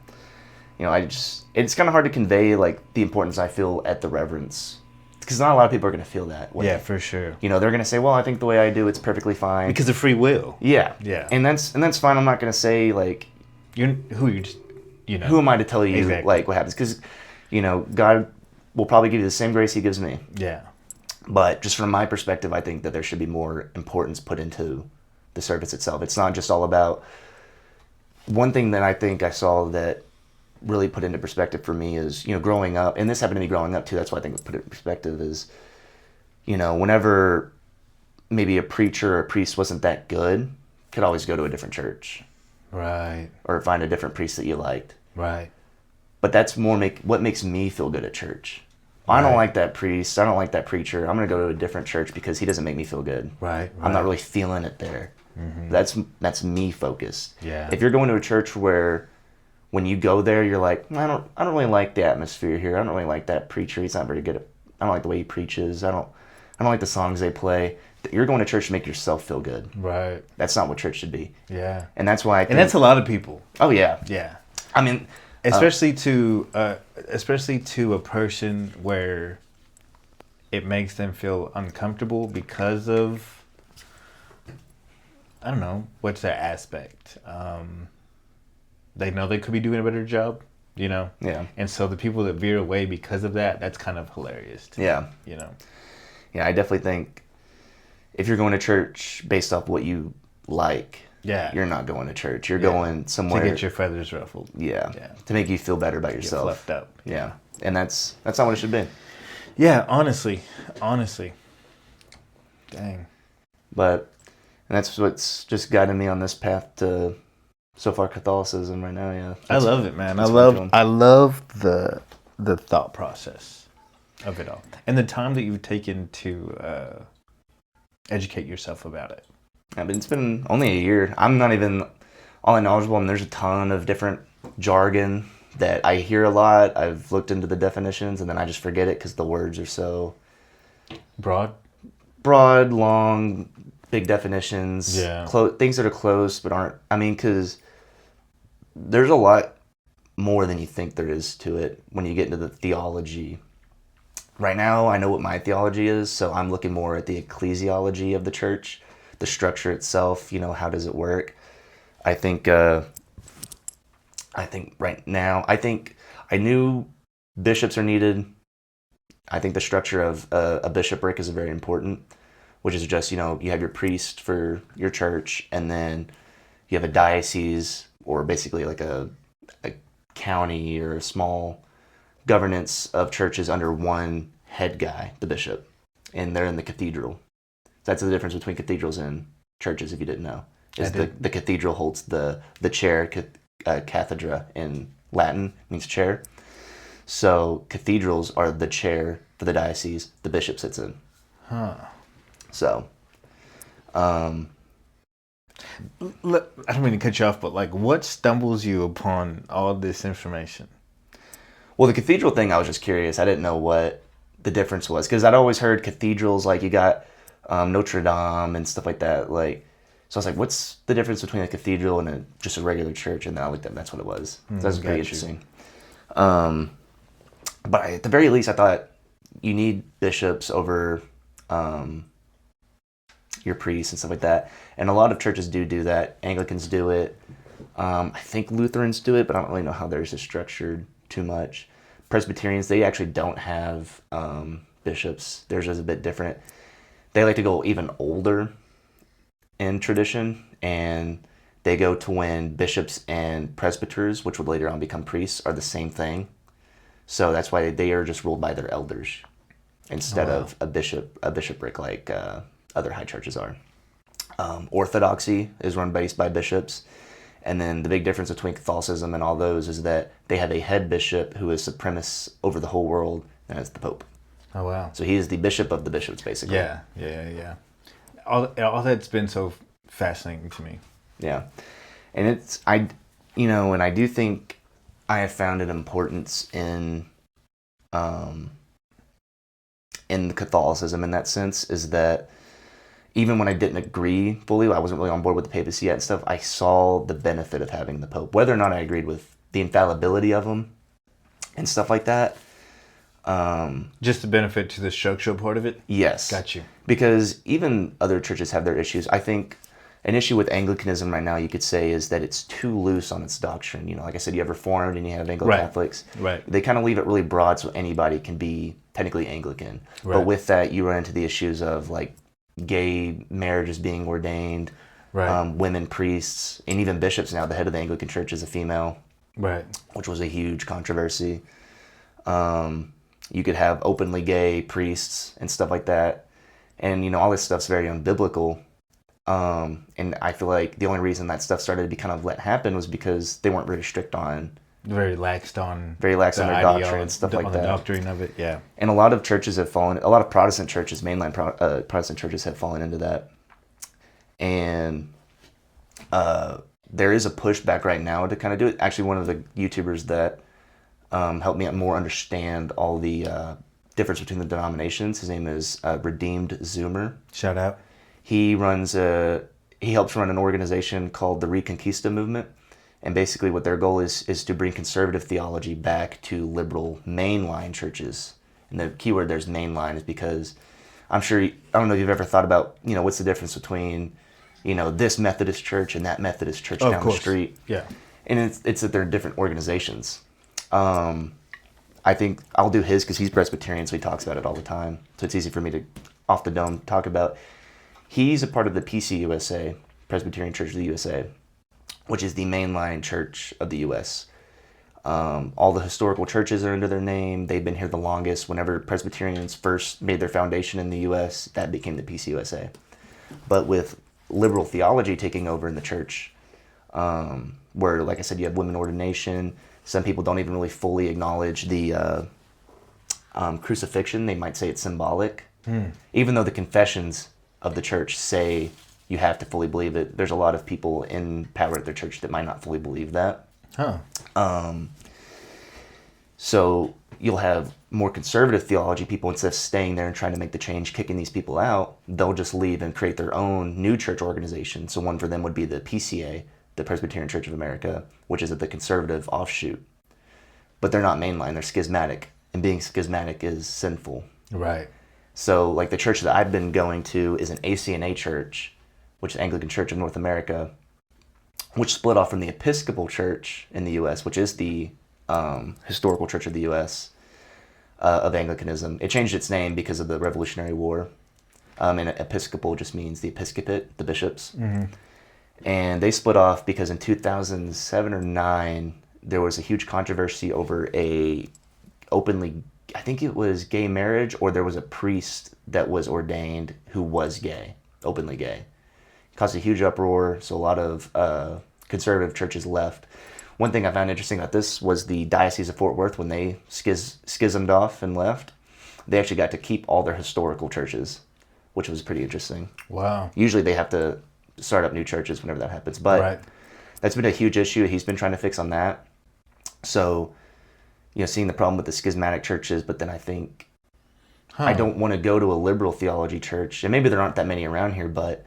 B: It's kind of hard to convey, like, the importance I feel at the reverence. Because not a lot of people are going to feel that way.
A: Yeah, for sure.
B: They're going to say, well, I think the way I do it's perfectly fine.
A: Because of free will.
B: Yeah.
A: Yeah.
B: And that's fine. I'm not going to say, like... Who am I to tell you,
A: exactly.
B: like, what happens? Because, God will probably give you the same grace he gives me.
A: Yeah.
B: But just from my perspective, I think that there should be more importance put into the service itself. It's not just all about... One thing that I think I saw that really put into perspective for me is, growing up, and this happened to me growing up too, that's why I think it put it in perspective, is, whenever maybe a preacher or a priest wasn't that good, could always go to a different church.
A: Right.
B: Or find a different priest that you liked.
A: Right.
B: But that's more what makes me feel good at church. I don't like that priest, I don't like that preacher, I'm going to go to a different church because he doesn't make me feel good.
A: Right.
B: I'm not really feeling it there. Mm-hmm. That's me focused.
A: Yeah.
B: If you're going to a church where when you go there, you're like, I don't really like the atmosphere here. I don't really like that preacher. He's not very good I don't like the way he preaches. I don't like the songs they play. You're going to church to make yourself feel good.
A: Right.
B: That's not what church should be.
A: Yeah.
B: And that's why I think...
A: And that's a lot of people.
B: Oh, yeah.
A: Yeah.
B: I mean...
A: Especially to a person where it makes them feel uncomfortable because of... I don't know, what's their aspect? They know they could be doing a better job,
B: Yeah.
A: And so the people that veer away because of that, that's kind of hilarious to me,
B: Yeah, I definitely think if you're going to church based off what you like, you're not going to church. You're going somewhere...
A: To get your feathers ruffled.
B: Yeah. To make you feel better about yourself.
A: Get fluffed up.
B: Yeah. And that's not what it should be.
A: Yeah, honestly. Dang.
B: But... And that's what's just guiding me on this path to so far Catholicism right now. Yeah,
A: I love it, man. I love the thought process of it all, and the time that you've taken to educate yourself about it.
B: Yeah, but it's been only a year. I'm not even all knowledgeable, and there's a ton of different jargon that I hear a lot. I've looked into the definitions, and then I just forget it because the words are so
A: Broad.
B: long, big definitions,
A: Yeah.
B: things that are close but aren't. I mean, because there's a lot more than you think there is to it when you get into the theology. Right now, I know what my theology is, so I'm looking more at the ecclesiology of the church, the structure itself. How does it work? I think right now, I knew bishops are needed. I think the structure of a bishopric is very important, which is just, you have your priest for your church, and then you have a diocese, or basically like a county or a small governance of churches under one head guy, the bishop, and they're in the cathedral. That's the difference between cathedrals and churches, if you didn't know. Is the cathedral holds the chair, cathedra in Latin means chair. So cathedrals are the chair for the diocese the bishop sits in.
A: Huh.
B: So,
A: I don't mean to cut you off, but like, what stumbles you upon all this information?
B: well, the cathedral thing, I was just curious. I didn't know what the difference was, because I'd always heard cathedrals, like you got Notre Dame and stuff like that. So I was like, what's the difference between a cathedral and just a regular church? And then I looked up, that's what it was. So that was pretty interesting. But at the very least, I thought you need bishops over your priests and stuff like that. And a lot of churches do that. Anglicans do it. I think Lutherans do it, but I don't really know how theirs is structured too much. Presbyterians, they actually don't have bishops. Theirs is a bit different. They like to go even older in tradition, and they go to when bishops and presbyters, which would later on become priests, are the same thing. So that's why they are just ruled by their elders instead of a bishopric like other high churches are. Orthodoxy is run based by bishops. And then the big difference between Catholicism and all those is that they have a head bishop who is supremacist over the whole world, and it's the Pope.
A: Oh, wow.
B: So he is the bishop of the bishops, basically.
A: Yeah. All that's been so fascinating to me.
B: Yeah. And and I do think I have found an importance in Catholicism in that sense, is that even when I didn't agree fully, I wasn't really on board with the papacy yet and stuff, I saw the benefit of having the Pope. Whether or not I agreed with the infallibility of him and stuff like that.
A: Just the benefit to the structural part of it?
B: Yes.
A: Got you.
B: Because even other churches have their issues. I think an issue with Anglicanism right now, you could say, is that it's too loose on its doctrine. Like I said, you have Reformed and you have Anglo-Catholics.
A: Right.
B: They kind of leave it really broad so anybody can be technically Anglican.
A: Right.
B: But with that, you run into the issues of like gay marriages being ordained,
A: Right.
B: Women priests, and even bishops now. The head of the Anglican Church is a female,
A: Right.
B: which was a huge controversy. You could have openly gay priests and stuff like that. And, all this stuff's very unbiblical. And I feel like the only reason that stuff started to be kind of let happen was because they weren't very strict on
A: Very laxed on
B: their
A: ideology,
B: doctrine and stuff like
A: on
B: that.
A: the doctrine of it, yeah.
B: And a lot of churches have fallen, a lot of Protestant churches, mainline Protestant churches have fallen into that. And there is a pushback right now to kind of do it. Actually, one of the YouTubers that helped me more understand all the difference between the denominations, his name is Redeemed Zoomer.
A: Shout out.
B: He helps run an organization called the Reconquista Movement. And basically what their goal is to bring conservative theology back to liberal mainline churches. And the key word there's mainline is because I don't know if you've ever thought about, what's the difference between, this Methodist church and that Methodist church down the street.
A: Yeah.
B: And it's that they're different organizations. I think I'll do his because he's Presbyterian, so he talks about it all the time. So it's easy for me to, off the dome, talk about. He's a part of the PCUSA, Presbyterian Church of the USA, which is the mainline church of the U.S. All the historical churches are under their name. They've been here the longest. Whenever Presbyterians first made their foundation in the U.S., that became the PCUSA. But with liberal theology taking over in the church, where, like I said, you have women ordination, some people don't even really fully acknowledge the crucifixion. They might say it's symbolic. Even though the confessions of the church say You have to fully believe it. There's a lot of people in power at their church that might not fully believe that.
A: Huh.
B: So you'll have more conservative theology people, instead of staying there and trying to make the change, kicking these people out, they'll just leave and create their own new church organization. So one for them would be the PCA, the Presbyterian Church of America, which is the conservative offshoot. But they're not mainline, they're schismatic. And being schismatic is sinful.
A: Right.
B: So like the church that I've been going to is an ACNA church, which is Anglican Church of North America, which split off from the Episcopal Church in the U.S., which is the historical church of the U.S. Of Anglicanism. It changed its name because of the Revolutionary War. And Episcopal just means the episcopate, the bishops.
A: Mm-hmm.
B: And they split off because in 2007 or 9, there was a huge controversy over a openly, I think it was gay marriage, or there was a priest that was ordained who was gay, openly gay. It caused a huge uproar, so a lot of conservative churches left. One thing I found interesting about this was the Diocese of Fort Worth, when they schismed off and left, they actually got to keep all their historical churches, which was pretty interesting.
A: Wow.
B: Usually they have to start up new churches whenever that happens, but
A: Right.
B: that's been a huge issue. He's been trying to fix on that. So, seeing the problem with the schismatic churches, but then I think I don't want to go to a liberal theology church, and maybe there aren't that many around here, but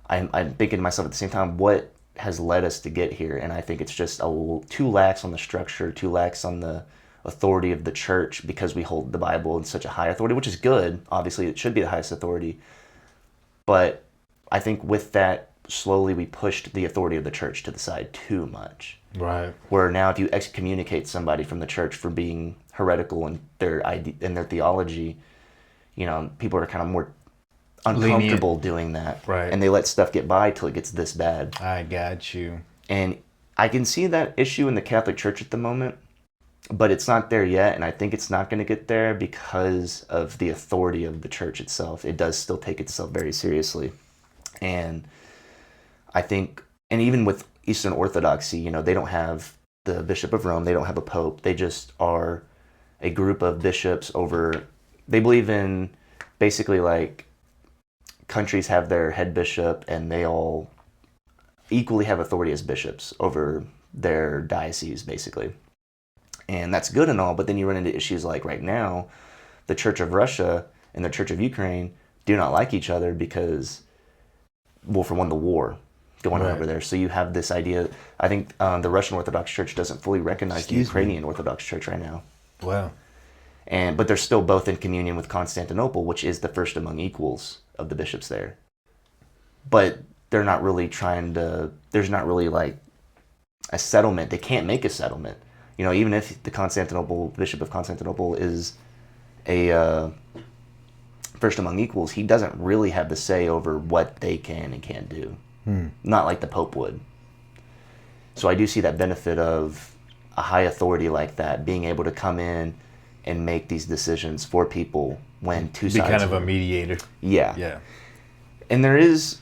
B: I'm thinking to myself at the same time, what has led us to get here? And I think it's just too lax on the structure, too lax on the authority of the church, because we hold the Bible in such a high authority, which is good. Obviously, it should be the highest authority. But I think with that, slowly we pushed the authority of the church to the side too much.
A: Right.
B: Where now if you excommunicate somebody from the church for being heretical in their theology, people are kind of more uncomfortable doing that.
A: Right.
B: And they let stuff get by till it gets this bad.
A: I got you.
B: And I can see that issue in the Catholic Church at the moment, but it's not there yet, and I think it's not going to get there because of the authority of the church itself. It does still take itself very seriously. And I think, and even with Eastern Orthodoxy, they don't have the Bishop of Rome, they don't have a pope, they just are a group of bishops over, they believe in basically like countries have their head bishop and they all equally have authority as bishops over their diocese, basically. And that's good and all, but then you run into issues like right now, the Church of Russia and the Church of Ukraine do not like each other because, well, for one, the war going on over there. So you have this idea, I think the Russian Orthodox Church doesn't fully recognize the Ukrainian Orthodox Church right now.
A: Wow.
B: But they're still both in communion with Constantinople, which is the first among equals of the bishops there. But they're not really there's not really like a settlement. They can't make a settlement. Even if the Bishop of Constantinople is a first among equals, he doesn't really have the say over what they can and can't do. Not like the Pope would. So I do see that benefit of a high authority like that being able to come in and make these decisions for people when two sides...
A: Be kind of a mediator.
B: Yeah.
A: Yeah.
B: And there is,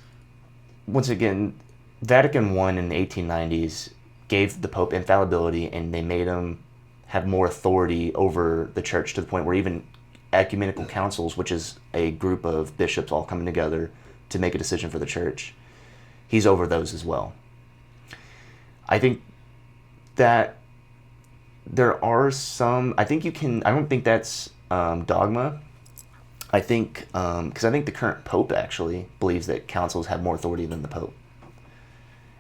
B: once again, Vatican I in the 1890s gave the Pope infallibility, and they made him have more authority over the church, to the point where even ecumenical councils, which is a group of bishops all coming together to make a decision for the church, he's over those as well. I think that there are some, I don't think that's dogma. I think, because I think the current Pope actually believes that councils have more authority than the Pope.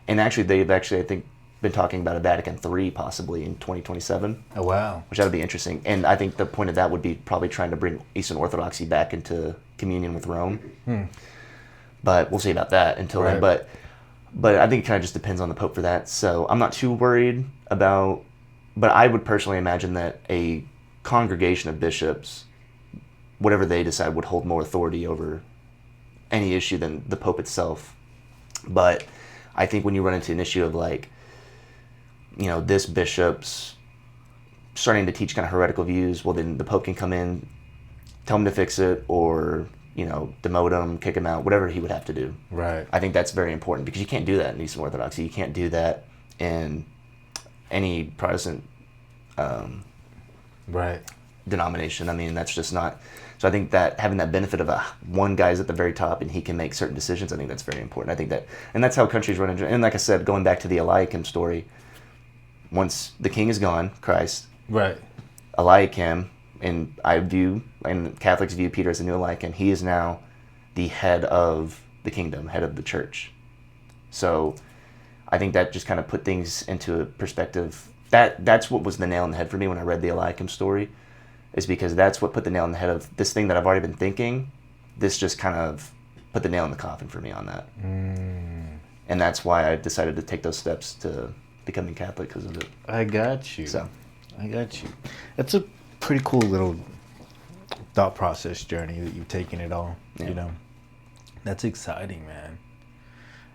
B: And actually, they've I think, been talking about a Vatican III possibly in 2027.
A: Oh, wow.
B: Which would be interesting. And I think the point of that would be probably trying to bring Eastern Orthodoxy back into communion with Rome. But we'll see about that until then. But I think it kind of just depends on the Pope for that. So I'm not too worried about, but I would personally imagine that a congregation of bishops, whatever they decide, would hold more authority over any issue than the Pope itself. But I think when you run into an issue of like, this bishop's starting to teach kind of heretical views, well, then the Pope can come in, tell him to fix it, or, demote him, kick him out, whatever he would have to do.
A: Right.
B: I think that's very important, because you can't do that in Eastern Orthodoxy. You can't do that in any Protestant
A: right.
B: denomination. I mean, that's just not. So I think that having that benefit of one guy's at the very top and he can make certain decisions, I think that's very important. I think that, and that's how countries run. And like I said, going back to the Eliakim story, once the king is gone, Christ,
A: Right.
B: Eliakim, and Catholics view Peter as the new Eliakim, he is now the head of the kingdom, head of the church. So I think that just kind of put things into a perspective. That's what was the nail in the head for me when I read the Eliakim story, is because that's what put the nail in the head of this thing that I've already been thinking. This just kind of put the nail in the coffin for me on that. And that's why I decided to take those steps to becoming Catholic, because of it.
A: I got you.
B: So
A: I got you. That's a pretty cool little thought process journey that you've taken it all.
B: Yeah.
A: You know, that's exciting, man.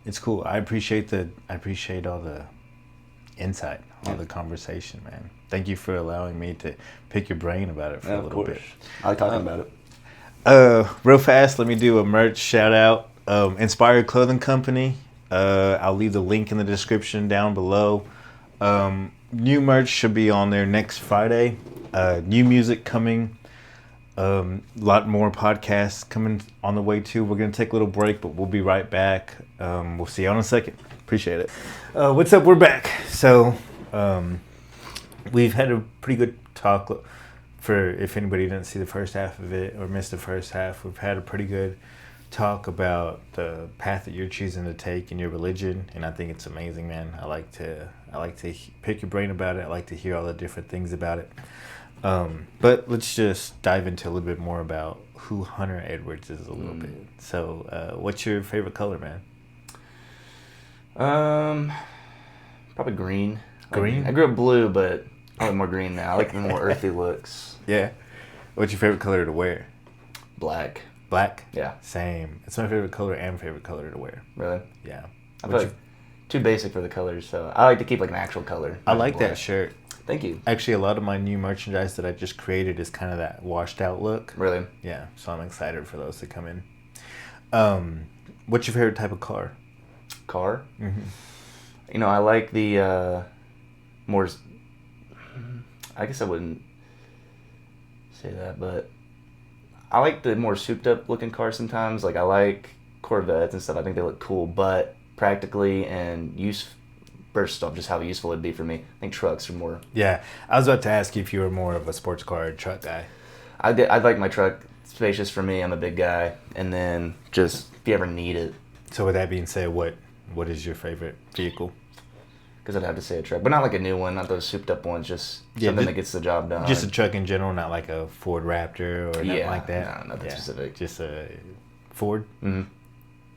A: It's cool. I appreciate all the insight, all the conversation, man. Thank you for allowing me to pick your brain about it for a little bit.
B: I like talking about it.
A: Real fast, let me do a merch shout out. Inspired Clothing Company. I'll leave the link in the description down below. New merch should be on there next Friday. New music coming. A lot more podcasts coming on the way too. We're gonna take a little break, but we'll be right back. We'll see you in a second. Appreciate it. What's up? We're back. So we've had a pretty good talk. For if anybody didn't see the first half of it or missed the first half, we've had a pretty good talk about the path that you're choosing to take in your religion, and I think it's amazing, man. I like to pick your brain about it. I like to hear all the different things about it. But let's just dive into a little bit more about who Hunter Edwards is a little bit. So, what's your favorite color, man?
B: Probably green.
A: Green?
B: I grew up blue, but I like more green now. I like the more earthy looks.
A: Yeah. What's your favorite color to wear?
B: Black.
A: Black?
B: Yeah.
A: Same. It's my favorite color and favorite color to wear.
B: Really?
A: Yeah.
B: I feel like too basic for the colors, so I like to keep like an actual color.
A: I like that shirt.
B: Thank you.
A: Actually, a lot of my new merchandise that I just created is kind of that washed out look.
B: Really?
A: Yeah, so I'm excited for those to come in. What's your favorite type of car?
B: Car?
A: Mm-hmm.
B: You know, I like the more... I guess I wouldn't say that, but I like the more souped up looking cars sometimes. Like, I like Corvettes and stuff. I think they look cool, but practically and first off, just how useful it'd be for me. I think trucks are more...
A: Yeah, I was about to ask you if you were more of a sports car or truck guy.
B: I'd like my truck spacious for me. I'm a big guy. And then just if you ever need it.
A: So with that being said, what is your favorite vehicle?
B: Because I'd have to say a truck. But not like a new one, not those souped up ones, just something that gets the job done.
A: Just a truck in general, not like a Ford Raptor or nothing like that?
B: No, nothing specific.
A: Just a Ford?
B: Mm-hmm.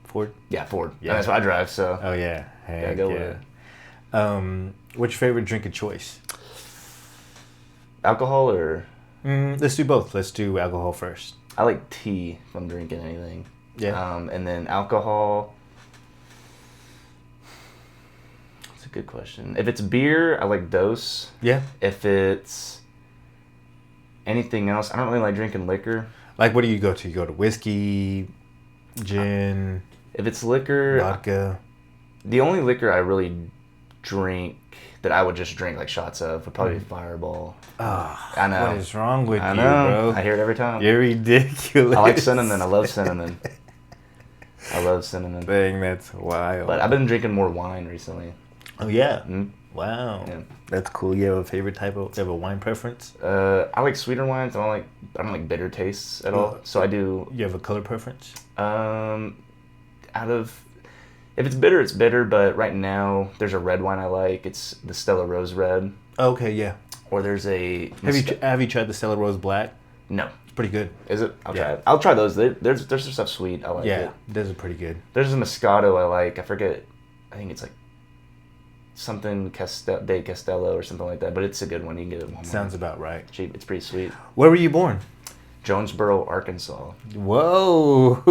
A: Ford?
B: Yeah, Ford.
A: Yeah.
B: And that's what I drive, so...
A: Oh, yeah.
B: Gotta go with it.
A: What's your favorite drink of choice?
B: Alcohol or...
A: Let's do both. Let's do alcohol first.
B: I like tea if I'm drinking anything.
A: Yeah.
B: And then alcohol... That's a good question. If it's beer, I like Dose.
A: Yeah.
B: If it's anything else, I don't really like drinking liquor.
A: Like, what do you go to? You go to whiskey, gin,
B: If it's liquor...
A: vodka?
B: The only liquor I really drink that I would just drink like shots of would probably be Fireball.
A: Oh,
B: I know.
A: What is wrong with
B: I
A: you,
B: know.
A: bro?
B: I hear it every time.
A: You're ridiculous.
B: I like cinnamon. I love cinnamon. I love cinnamon.
A: Dang, that's wild.
B: But I've been drinking more wine recently.
A: Oh, yeah?
B: Mm.
A: Wow.
B: Yeah.
A: That's cool. You have a favorite type of... You have a wine preference?
B: I like sweeter wines. I don't like bitter tastes at all. So I do...
A: You have a color preference?
B: If it's bitter, it's bitter. But right now, there's a red wine I like. It's the Stella Rose Red.
A: Okay, yeah.
B: Or there's a...
A: Have you tried the Stella Rose Black?
B: No.
A: It's pretty good.
B: Is it? I'll
A: Yeah.
B: try it. I'll try those. There's some stuff sweet. I like
A: Yeah,
B: it.
A: those are pretty good.
B: There's a Moscato I like. I forget. I think it's like something de Castello or something like that. But it's a good one. You can get it at Walmart.
A: Sounds about right.
B: Cheap. It's pretty sweet.
A: Where were you born?
B: Jonesboro, Arkansas.
A: Whoa,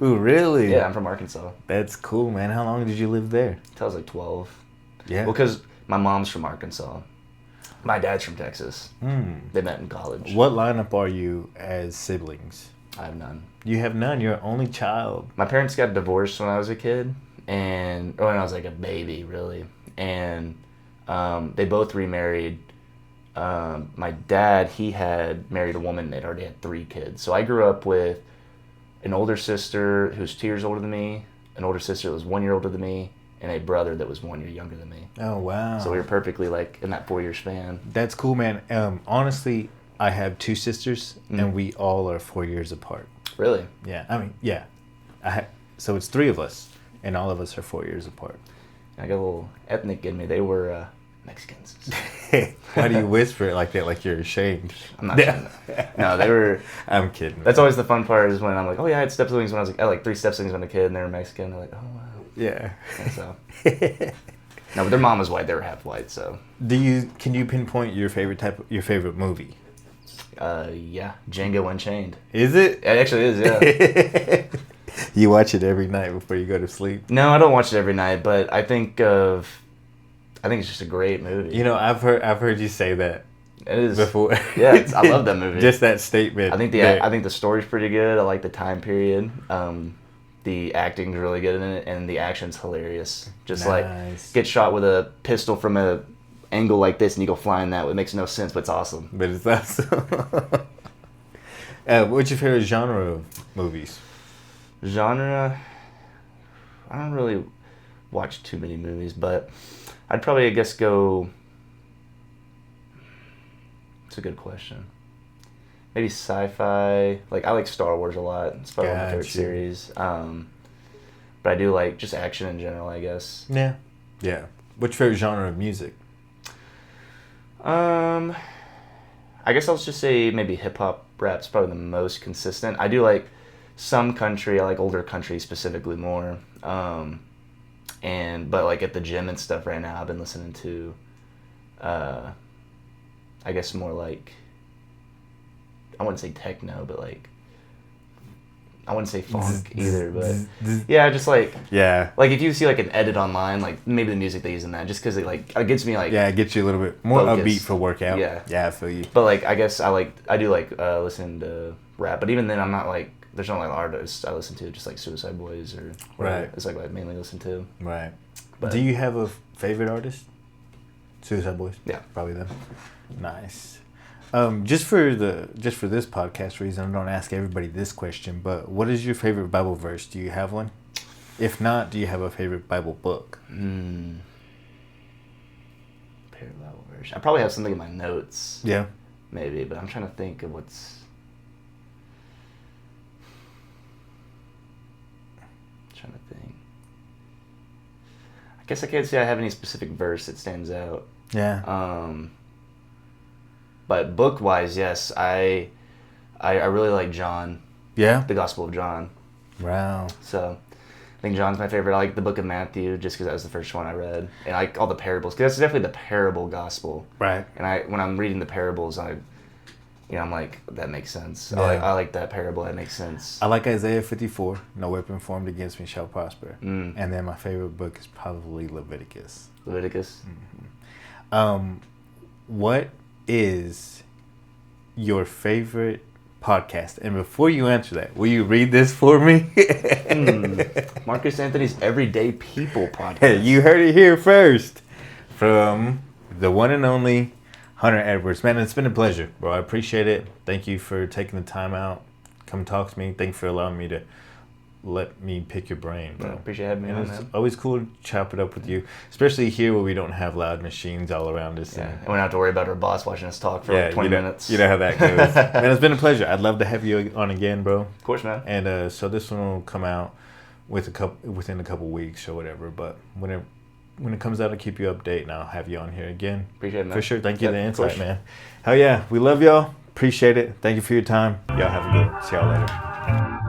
A: really?
B: Yeah, I'm from Arkansas.
A: That's cool, man. How long did you live there?
B: Until I was like 12.
A: Yeah.
B: Well, because my mom's from Arkansas. My dad's from Texas. They met in college.
A: What lineup are you as siblings?
B: I have none.
A: You have none. You're an only child.
B: My parents got divorced when I was a kid, or when I was like a baby, really. And they both remarried my dad, he had married a woman that already had 3 kids. So I grew up with an older sister who's 2 years older than me, an older sister that was 1 year older than me, and a brother that was 1 year younger than me.
A: Oh, wow.
B: So we were perfectly like in that 4-year span.
A: That's cool, man. Honestly, I have 2 sisters, and we all are 4 years apart.
B: Really?
A: Yeah, I mean, yeah. So it's 3 of us, and all of us are 4 years apart.
B: I got a little ethnic in me. They were Mexicans.
A: Why do you whisper it like that, like you're ashamed?
B: I'm not saying that. No, they were...
A: I'm kidding.
B: That's always the fun part is when I'm like, oh yeah, I had step siblings when I was like, I had like 3 step siblings when I was a kid, and they were Mexican. They're like, oh wow.
A: Yeah.
B: And so... No, but their mom was white. They were half white, so...
A: Can you pinpoint your favorite movie?
B: Yeah. Django Unchained.
A: Is it?
B: It actually is, yeah.
A: You watch it every night before you go to sleep?
B: No, I don't watch it every night, but I think it's just a great movie.
A: You know, I've heard you say that
B: It is
A: before.
B: Yeah, I love that movie.
A: Just that statement.
B: I think the story's pretty good. I like the time period. The acting's really good in it, and the action's hilarious. Just like get shot with a pistol from a angle like this, and you go flying that way. It makes no sense, but it's awesome.
A: But it's awesome. What's your favorite genre of movies?
B: Genre? I don't really watch too many movies, but I'd probably, I guess, go... It's a good question. Maybe sci-fi. Like, I like Star Wars a lot. It's probably one of my favorite series. But I do like just action in general, I guess.
A: Yeah. Yeah. What's your favorite genre of music?
B: I guess I'll just say maybe hip-hop rap's probably the most consistent. I do like some country. I like older country specifically more. But like at the gym and stuff right now, I've been listening to, I guess more like, I wouldn't say techno, but like, I wouldn't say funk either, but yeah, just like, like if you see like an edit online, like maybe the music they use in that, just because it gets me like,
A: it gets you a little bit more
B: focused.
A: upbeat for workout.
B: Yeah,
A: I feel you.
B: But like, I guess I do like listening to rap, but even then I'm not like, there's not like artists I listen to, just like Suicide Boys or whatever. It's like what I mainly listen to.
A: Right.
B: But,
A: do you have a favorite artist? Suicide Boys?
B: Yeah.
A: Probably them. Nice. Just for this podcast reason, I don't ask everybody this question, but what is your favorite Bible verse? Do you have one? If not, do you have a favorite Bible book?
B: Favorite Bible verse? I probably have something in my notes.
A: Yeah.
B: Maybe, but I'm trying to think of what's... trying to think. I guess I can't say I have any specific verse that stands out.
A: Yeah.
B: But book-wise, yes, I really like John.
A: Yeah?
B: The Gospel of John.
A: Wow.
B: So, I think John's my favorite. I like the Book of Matthew just because that was the first one I read. And I like all the parables, because that's definitely the parable gospel.
A: Right.
B: And when I'm reading the parables, I'm like, that makes sense.
A: Yeah.
B: I like that parable. That makes sense.
A: I like Isaiah 54. No weapon formed against me shall prosper.
B: Mm.
A: And then my favorite book is probably Leviticus.
B: Leviticus.
A: Mm-hmm. What is your favorite podcast? And before you answer that, will you read this for me?
B: Marcus Anthony's Everyday People podcast.
A: You heard it here first from the one and only Hunter Edwards. Man, it's been a pleasure, bro. I appreciate it. Thank you for taking the time out. Come talk to me. Thank you for allowing me to let me pick your brain, bro.
B: I appreciate having me on,
A: It's
B: man.
A: always cool to chop it up with you, especially here where we don't have loud machines all around us.
B: Yeah, and we don't have to worry about our boss watching us talk for like 20 minutes.
A: You know how that goes. Man, it's been a pleasure. I'd love to have you on again, bro.
B: Of course, man.
A: And so this one will come out within a couple weeks or whatever. But when it comes out, I'll keep you updated, and I'll have you on here again.
B: Appreciate it, man.
A: For sure. Thank you for the
B: Of
A: insight,
B: course.
A: man. Hell yeah. We love y'all. Appreciate it. Thank you for your time. Y'all have a good one. See y'all later.